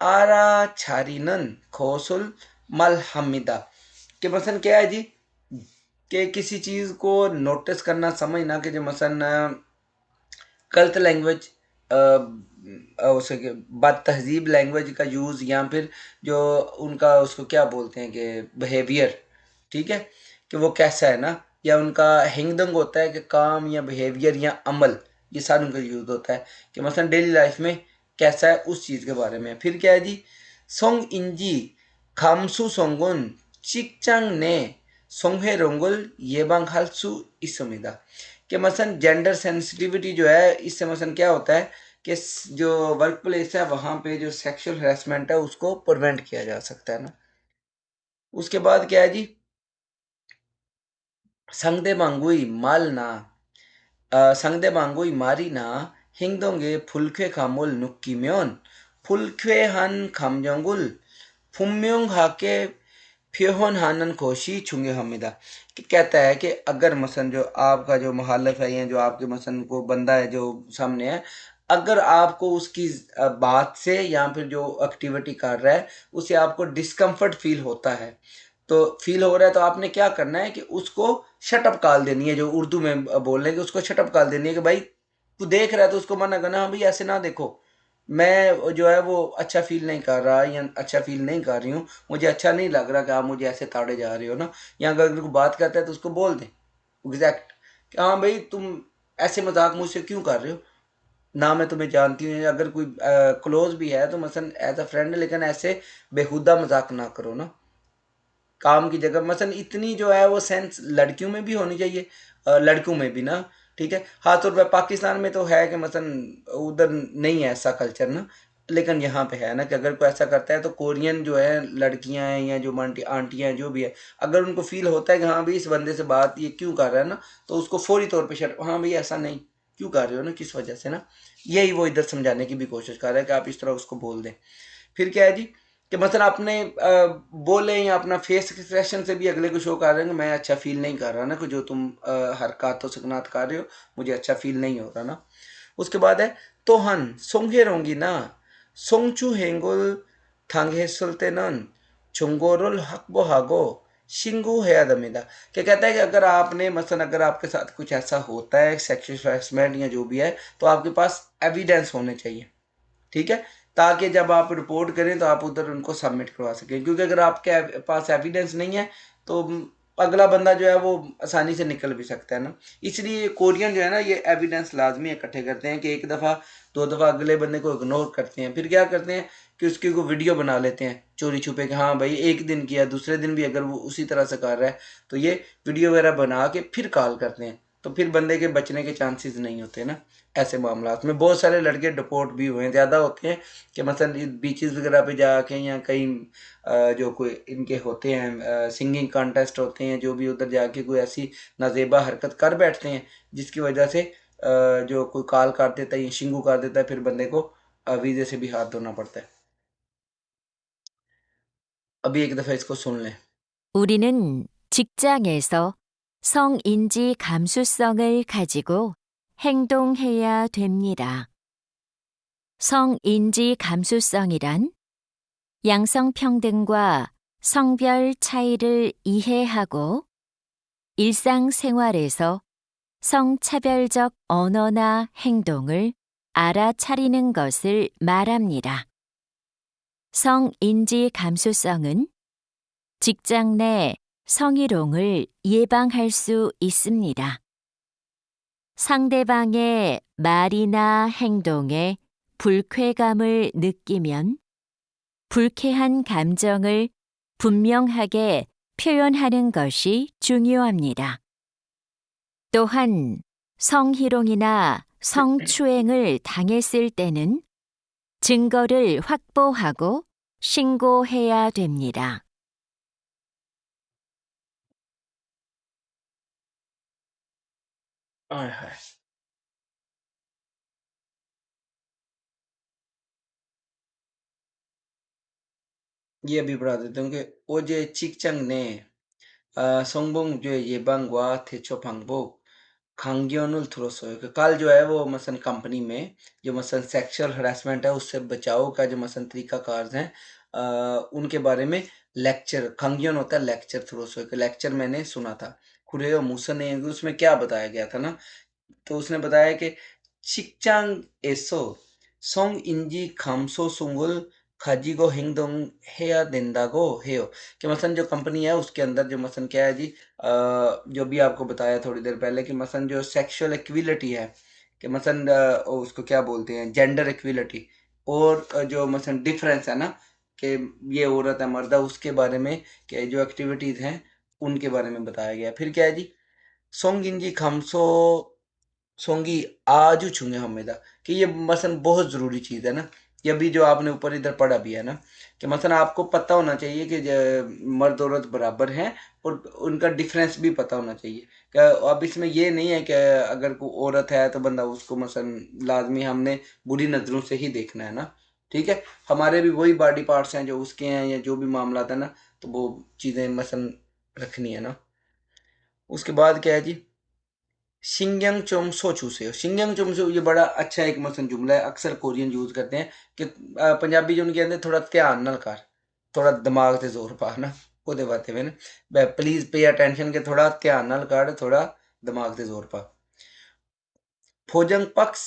알아차리는 것을 말합니다 कि मसलन क्या है जी कि किसी चीज़ को नोटिस करना समझना कि जो मसलन गलत लैंग्वेज उसे बद तहजीब लैंग्वेज का यूज़ या फिर जो उनका उसको क्या बोलते हैं कि बिहेवियर, ठीक है कि वो कैसा है ना, या उनका हिंगदंग होता है कि काम या बिहेवियर या अमल ये सारा उनका यूज़ होता है कि मसलन डेली लाइफ में कैसा है उस चीज़ के बारे में। फिर क्या है जी 성인지 감수성은 직장 내 성희롱을 예방할 수 있습니다 कि मसलन जेंडर सेंसिटिविटी जो है इससे मसलन क्या होता है कि जो वर्क प्लेस है वहाँ पे जो सेक्सुअल हरेसमेंट है उसको प्रिवेंट किया जा सकता है ना। उसके बाद क्या है जी 상대방의 말나 상대방의 말이나 행동에 불쾌감을 느끼면 불쾌한 감정을 분명하게 표현하는 것이 중요합니다 कि कहता है कि अगर मसलन जो आपका जो मुखालिफ है या जो आपके मसलन को बंदा है जो सामने है अगर आपको उसकी बात से या फिर जो एक्टिविटी कर रहा है उसे आपको डिस्कम्फर्ट फील होता है तो फील हो रहा है तो आपने क्या करना है कि उसको शटअप कॉल देनी है, जो उर्दू में बोल रहे हैं कि उसको शटअप कॉल देनी है कि भाई तू देख रहा है तो उसको मना करना हाँ भाई ऐसे ना देखो, मैं जो है वो अच्छा फ़ील नहीं कर रहा या अच्छा फ़ील नहीं कर रही हूँ, मुझे अच्छा नहीं लग रहा कि आप मुझे ऐसे ताड़े जा रहे हो ना। या अगर कोई बात करता है तो उसको बोल दें एग्जैक्ट कि हाँ भाई तुम ऐसे मजाक मुझसे क्यों कर रहे हो, ना मैं तुम्हें जानती हूँ, अगर कोई क्लोज भी है तो मसलन एज अ फ्रेंड, लेकिन ऐसे बेहुदा मजाक ना करो ना काम की जगह। मसलन इतनी जो है वो सेंस लड़कियों में भी होनी चाहिए लड़कों में भी ना, ठीक है। ख़ास तौर पर पाकिस्तान में तो है कि मसलन उधर नहीं है ऐसा कल्चर ना, लेकिन यहाँ पे है ना कि अगर कोई ऐसा करता है तो कोरियन जो है लड़कियां हैं या जो आंटियां हैं जो भी है, अगर उनको फील होता है कि हाँ भाई इस बंदे से बात ये क्यों कर रहा है ना, तो उसको फौरी तौर पे शर्ट हाँ भाई ऐसा नहीं क्यों कर रहे हो ना, किस वजह से ना, यही वो इधर समझाने की भी कोशिश कर रहा है कि आप इस तरह उसको बोल दें। फिर क्या है जी कि मतलब आपने बोले या अपना फेस एक्सप्रेशन से भी अगले को शो कर रहे हैं कि मैं अच्छा फील नहीं कर रहा ना कि जो तुम हरकत सकनात कर रहे हो मुझे अच्छा फील नहीं हो रहा ना। उसके बाद है 또한 송혜롱이나 성추행을 당했을 때는 증거를 확보하고 신고해야 됩니다। क्या कहता है कि अगर आपने मसलन अगर आपके साथ कुछ ऐसा होता है सेक्सुअल हरासमेंट या जो भी है तो आपके पास एविडेंस होने चाहिए, ठीक है, ताकि जब आप रिपोर्ट करें तो आप उधर उनको सबमिट करवा सकें। क्योंकि अगर आपके पास एविडेंस नहीं है तो अगला बंदा जो है वो आसानी से निकल भी सकता है ना। इसलिए कोरियन जो है ना ये एविडेंस लाजमी इकट्ठे करते हैं कि एक दफ़ा दो दफ़ा अगले बंदे को इग्नोर करते हैं, फिर क्या करते हैं कि उसकी को वीडियो बना लेते हैं चोरी छुपे कि हाँ भाई एक दिन किया दूसरे दिन भी अगर वो उसी तरह से कर रहा है तो ये वीडियो वगैरह बना के फिर कॉल करते हैं, तो फिर बंदे के बचने के चांसेस नहीं होते ना। ऐसे मामला में बहुत सारे लड़के डिपोर्ट भी हुए हैं, ज़्यादा होते हैं कि मसलन बीचेस वगैरह पे जाके या कहीं जो कोई इनके होते हैं सिंगिंग कॉन्टेस्ट होते हैं जो भी उधर जाके कोई ऐसी नाजेबा हरकत कर बैठते हैं जिसकी वजह से जो कोई काल कर देता है या शिंगू कर देता है, फिर बंदे को वीजे से भी हाथ धोना पड़ता है। अभी एक दफा इसको सुन लें। 우리는 직장에서 성인지 감수성을 가지고 행동해야 됩니다. 성인지 감수성이란 양성평등과 성별 차이를 이해하고 일상생활에서 성차별적 언어나 행동을 알아차리는 것을 말합니다. 성인지 감수성은 직장 내 성희롱을 예방할 수 있습니다. 상대방의 말이나 행동에 불쾌감을 느끼면 불쾌한 감정을 분명하게 표현하는 것이 중요합니다. 또한 성희롱이나 성추행을 당했을 때는 증거를 확보하고 신고해야 됩니다. आय हाय। ये अभी बढ़ा देता हूँ कि 어제 직장 내 성범죄 예방과 대처 방법 강견을 들었어요 कि कल जो है वो मसलन कंपनी में जो मसलन सेक्सुअल हरासमेंट है उससे बचाव का जो मसलन तरीकाकार हैं उनके बारे में लेक्चर खंगियन होता है लेक्चर थ्रोसो कि लेक्चर मैंने सुना था खुरे और मूसा ने उसमें क्या बताया गया था ना, तो उसने बताया कि 직장에서 성인지 감소성을 가지고 행동해야 된다고 해요 कि मसलन जो कंपनी है उसके अंदर जो मसलन क्या है जी, जो भी आपको बताया थोड़ी देर पहले कि मसलन जो सेक्सुअल इक्विलिटी है कि मसलन उसको क्या बोलते हैं जेंडर इक्विलिटी, और जो मसलन डिफरेंस है ना कि ये औरत है मर्द है उसके बारे में कि जो एक्टिविटीज़ हैं उनके बारे में बताया गया। फिर क्या है जी, 성인지 감소 सोंगी आजू छूंगे हमेदा कि ये मसलन बहुत ज़रूरी चीज़ है ना, ये भी जो आपने ऊपर इधर पढ़ा भी है ना कि मसलन आपको पता होना चाहिए कि मर्द औरत बराबर हैं और उनका डिफरेंस भी पता होना चाहिए। क्या अब इसमें ये नहीं है कि अगर कोई औरत है तो बंदा उसको मसलन लाजमी हमने बुरी नज़रों से ही देखना है ना, ठीक है, हमारे भी वही बॉडी पार्ट्स हैं जो उसके हैं या जो भी मामला था ना, तो वो चीज़ें मसलन रखनी है ना। उसके बाद क्या है जी, शिंगयांग चोमसो चूसे शिंगयांग चोमसो, ये बड़ा अच्छा एक मसलन जुमला है, अक्सर कोरियन यूज करते हैं कि पंजाबी जो उनके अंदर थोड़ा ध्यान नाल कर, थोड़ा दिमाग से जोर पा ना ਉਹਦੇ ਵਾਸਤੇ ਵੇ ਨਾ प्लीज पे अटेंशन के थोड़ा ध्यान नाल कर, थोड़ा दिमाग से जोर पा। फोजंग पक्स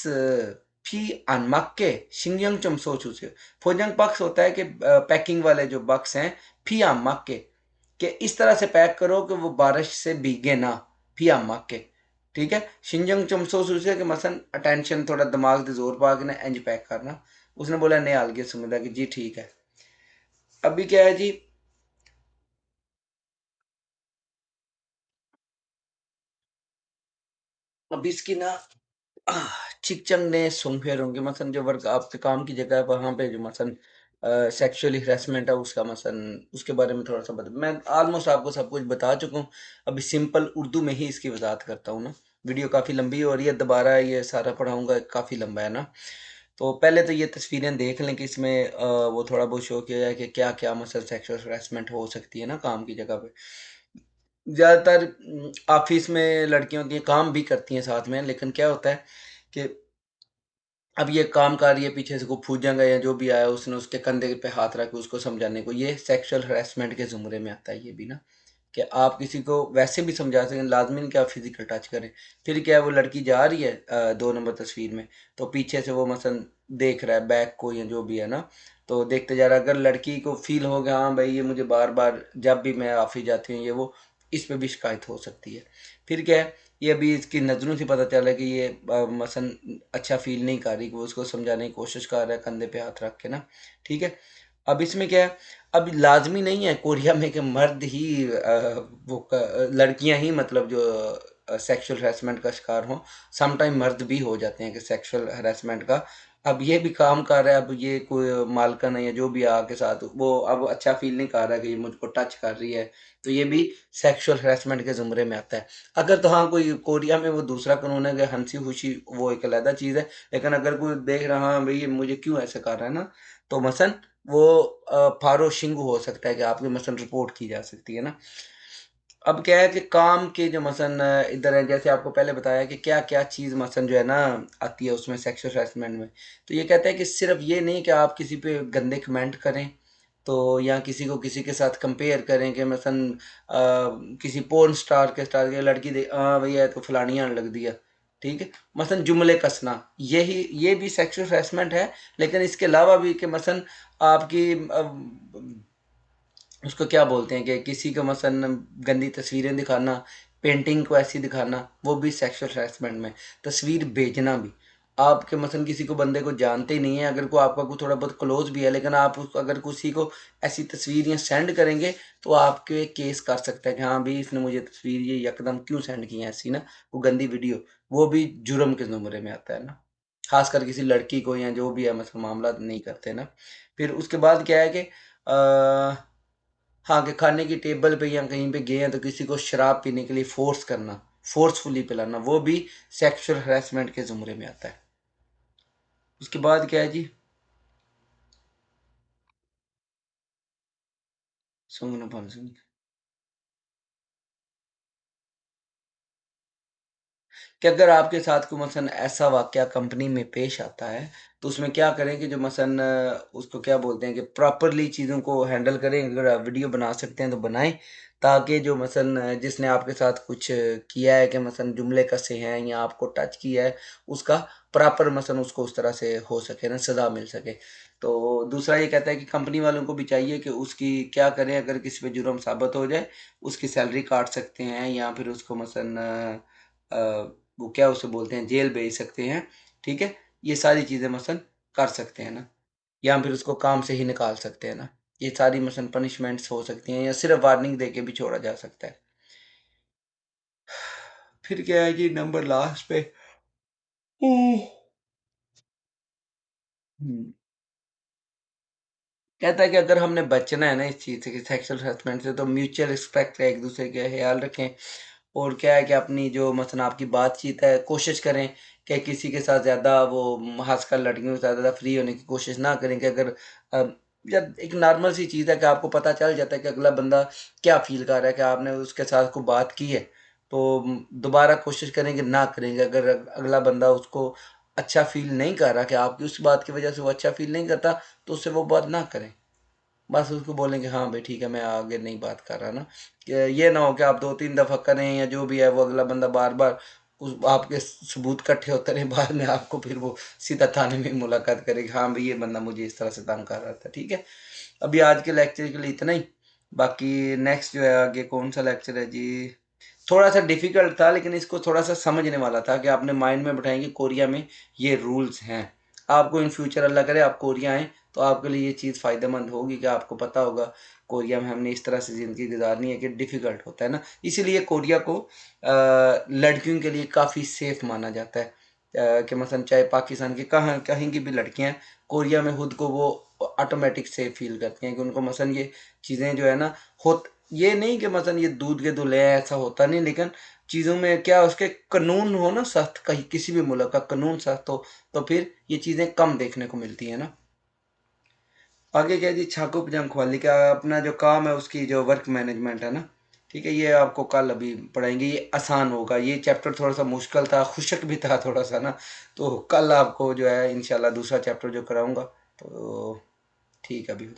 फी अनमक के शिंगयांग चोमसो चूसे, फोजंग पक्स होता है कि पैकिंग वाले जो बक्स हैं फी अनमक के कि इस तरह से पैक करो कि वो बारिश से भीगे ना, फी अनमक के, ठीक है। शिंजंग चमसो सूसे कि मसन अटेंशन थोड़ा दिमाग से जोर पा के ना इंज पैक करना। उसने बोला नहीं हाल के समझा कि जी ठीक है। अभी क्या है जी, अभी इसकी ना चिकचंग ने सोंगफेर होंगे मसन जो वर्क आपके काम की जगह है वहाँ पे जो मसन सेक्सुअली हरेसमेंट है उसका मसन उसके बारे में थोड़ा सा बता, मैं ऑलमोस्ट आपको सब कुछ बता चुका हूँ। अभी सिंपल उर्दू में ही इसकी वजाहत करता हूँ ना, वीडियो काफ़ी लंबी हो रही है, दोबारा ये सारा पढ़ाऊँगा काफ़ी लंबा है ना। तो पहले तो ये तस्वीरें देख लें कि इसमें वो थोड़ा बहुत शो किया जाए कि क्या क्या मसल सेक्सुअल हरेसमेंट हो सकती है ना काम की जगह पे। ज़्यादातर ऑफिस में लड़कियां होती हैं, काम भी करती हैं साथ में, लेकिन क्या होता है कि अब ये काम कर रही है, पीछे से कोई फूजेंगा या जो भी आया उसने उसके कंधे पे हाथ रख के उसको समझाने को, ये सेक्सुअल हरेसमेंट के ज़ुमरे में आता है ये भी ना, कि आप किसी को वैसे भी समझा सकें, लाजमी नहीं कि आप फिजिकल टच करें। फिर क्या है वो लड़की जा रही है 2 नंबर तस्वीर में, तो पीछे से वो मसलन देख रहा है बैक को या जो भी है ना, तो देखते जा रहा है। अगर लड़की को फील हो गया हाँ भाई ये मुझे बार बार जब भी मैं ऑफिस जाती हूँ ये वो, इस पे भी शिकायत हो सकती है। फिर क्या है, ये अभी इसकी नज़रों से पता चला कि ये मसलन अच्छा फील नहीं कर रही, कि वो उसको समझाने की कोशिश कर रहा है कंधे पे हाथ रख के ना, ठीक है। अब इसमें क्या है, अब लाजमी नहीं है कोरिया में कि मर्द ही लड़कियां ही मतलब जो सेक्सुअल हरेसमेंट का शिकार हों, सम टाइम मर्द भी हो जाते हैं कि सेक्सुअल हरेसमेंट का अब ये भी काम कर रहा है, अब ये कोई मालकन है या जो भी आके साथ वो अब अच्छा फील नहीं कर रहा कि ये मुझको टच कर रही है, तो ये भी सेक्सुअल हरेसमेंट के ज़ुमरे में आता है। अगर तो हाँ कोई कोरिया में वो दूसरा कानून है कि हंसी-खुशी वो एक अलग चीज़ है, लेकिन अगर कोई देख रहा हाँ भई ये मुझे क्यों ऐसे कर रहा है ना, तो मसलन वो फारो शिंगू हो सकता है कि आपकी मसलन रिपोर्ट की जा सकती है ना। अब क्या है कि काम के जो मसलन इधर है, जैसे आपको पहले बताया कि क्या-क्या चीज़ मसलन जो है ना आती है उसमें सेक्सुअल हरेसमेंट में। तो ये कहता है कि सिर्फ़ ये नहीं कि आप किसी पे गंदे कमेंट करें, तो या किसी को किसी के साथ कंपेयर करें कि मसलन किसी पोर्न स्टार के लड़की हाँ भैया ये तो फलानिया लग दिया, ठीक है? मसलन जुमले कसना, ये भी सेक्सुअल हरेसमेंट है, लेकिन इसके अलावा भी कि मसलन आपकी उसको क्या बोलते हैं कि किसी को मसलन गंदी तस्वीरें दिखाना, पेंटिंग को ऐसी दिखाना, वो भी सेक्सुअल हरेसमेंट में। तस्वीर भेजना भी, आपके मसलन किसी को बंदे को जानते ही नहीं है, अगर कोई आपका कोई थोड़ा बहुत क्लोज़ भी है, लेकिन आप उसको अगर किसी को ऐसी तस्वीर या सेंड करेंगे, तो आपके केस कर सकता है कि हाँ भई इसने मुझे तस्वीर ये यकदम क्यों सेंड की है ऐसी ना, वो गंदी वीडियो, वो भी जुर्म के ज़ुमरे में आता है ना। ख़ासकर किसी लड़की को या जो भी है मतलब मामला नहीं करते ना। फिर उसके बाद क्या है कि हाँ, कि खाने की टेबल पे या कहीं पे गए हैं तो किसी को शराब पीने के लिए फ़ोर्स करना, फ़ोर्सफुली पिलाना, वो भी सेक्सुअल हरेसमेंट के ज़ुमरे में आता है। उसके बाद क्या है जी? सुंगना कि अगर आपके साथ कोई मसलन ऐसा वाक़या कंपनी में पेश आता है, तो उसमें क्या करें कि जो मसलन उसको क्या बोलते हैं कि प्रॉपरली चीज़ों को हैंडल करें। अगर आप वीडियो बना सकते हैं तो बनाएँ, ताकि जो मसलन जिसने आपके साथ कुछ किया है कि मसलन जुमले कसे हैं या आपको टच किया है, उसका प्रॉपर मसलन उसको उस तरह से हो सके ना, सज़ा मिल सके। तो दूसरा ये कहता है कि कंपनी वालों को भी चाहिए कि उसकी क्या करें अगर किसी पे जुर्म साबित हो जाए, उसकी सैलरी काट सकते हैं या फिर उसको मसलन वो क्या उसे बोलते हैं जेल भेज सकते हैं, ठीक है? ये सारी चीज़ें मसलन कर सकते हैं ना, या फिर उसको काम से ही निकाल सकते हैं ना। ये सारी मसलन पनिशमेंट्स हो सकती हैं या सिर्फ़ वार्निंग देके भी छोड़ा जा सकता है। फिर क्या है जी नंबर लास्ट पे हुँ। कहता है कि अगर हमने बचना है ना इस चीज़ से कि सेक्सुअल हरेसमेंट से, तो म्यूचुअल रिस्पेक्ट है, एक-दूसरे का ख़्याल रखें और क्या है कि अपनी जो मसलन आपकी बातचीत है, कोशिश करें कि किसी के साथ ज़्यादा वो ख़ासकर लड़कियों के साथ ज़्यादा फ्री होने की कोशिश ना करें कि अगर अ, जब एक नॉर्मल सी चीज़ है कि आपको पता चल जाता है कि अगला बंदा क्या फ़ील कर रहा है कि आपने उसके साथ कोई बात की है, तो दोबारा कोशिश करेंगे ना करेंगे। अगर अगला बंदा उसको अच्छा फ़ील नहीं कर रहा कि आपकी उस बात की वज़ह से वो अच्छा फ़ील नहीं करता, तो उससे वो बात ना करें। बस उसको बोलें कि हाँ भाई ठीक है, मैं आगे नहीं बात कर रहा ना। कि ये ना हो कि आप 2-3 दफ़ा करें या जो भी है वो अगला बंदा बार-बार उस आपके सबूत इकट्ठे होते रहें, बाद में आपको फिर वो सीधा थाने में मुलाकात करे कि हाँ भई ये बंदा मुझे इस तरह से तंग कर रहा था, ठीक है? अभी आज के लेक्चर के लिए इतना ही। बाकी नेक्स्ट जो है आगे कौन-सा लेक्चर है जी? थोड़ा-सा डिफ़िकल्ट था लेकिन इसको थोड़ा-सा समझने वाला था कि आपने माइंड में बिठाएँ कि कोरिया में ये रूल्स हैं। आपको इन फ्यूचर अल्लाह करे आप कोरिया आएँ, तो आपके लिए ये चीज़ फ़ायदेमंद होगी कि आपको पता होगा कोरिया में हमने इस तरह से ज़िंदगी गुज़ारनी है कि डिफ़िकल्ट होता है ना। इसीलिए कोरिया को लड़कियों के लिए काफ़ी सेफ़ माना जाता है। कि मसलन चाहे पाकिस्तान की कहीं की भी लड़कियाँ हैं, कोरिया में खुद को वो ऑटोमेटिक सेफ़ फ़ील करती हैं कि उनको मसलन ये चीज़ें जो है ना होत ये नहीं कि मसलन ये दूध के धुले हैं, ऐसा होता नहीं, लेकिन चीज़ों में क्या उसके कानून हो ना सख्त, कहीं किसी भी मुल्क का कानून सख्त हो, तो फिर ये चीज़ें कम देखने को मिलती हैं ना। आगे क्या है जी छाकू पजाम ख्वाली का अपना जो काम है उसकी जो वर्क मैनेजमेंट है ना, ठीक है? ये आपको कल अभी पढ़ाएँगे, ये आसान होगा। ये चैप्टर थोड़ा-सा मुश्किल था, खुशक भी था थोड़ा-सा ना, तो कल आपको जो है इंशाल्लाह दूसरा चैप्टर जो कराऊँगा, तो ठीक है अभी।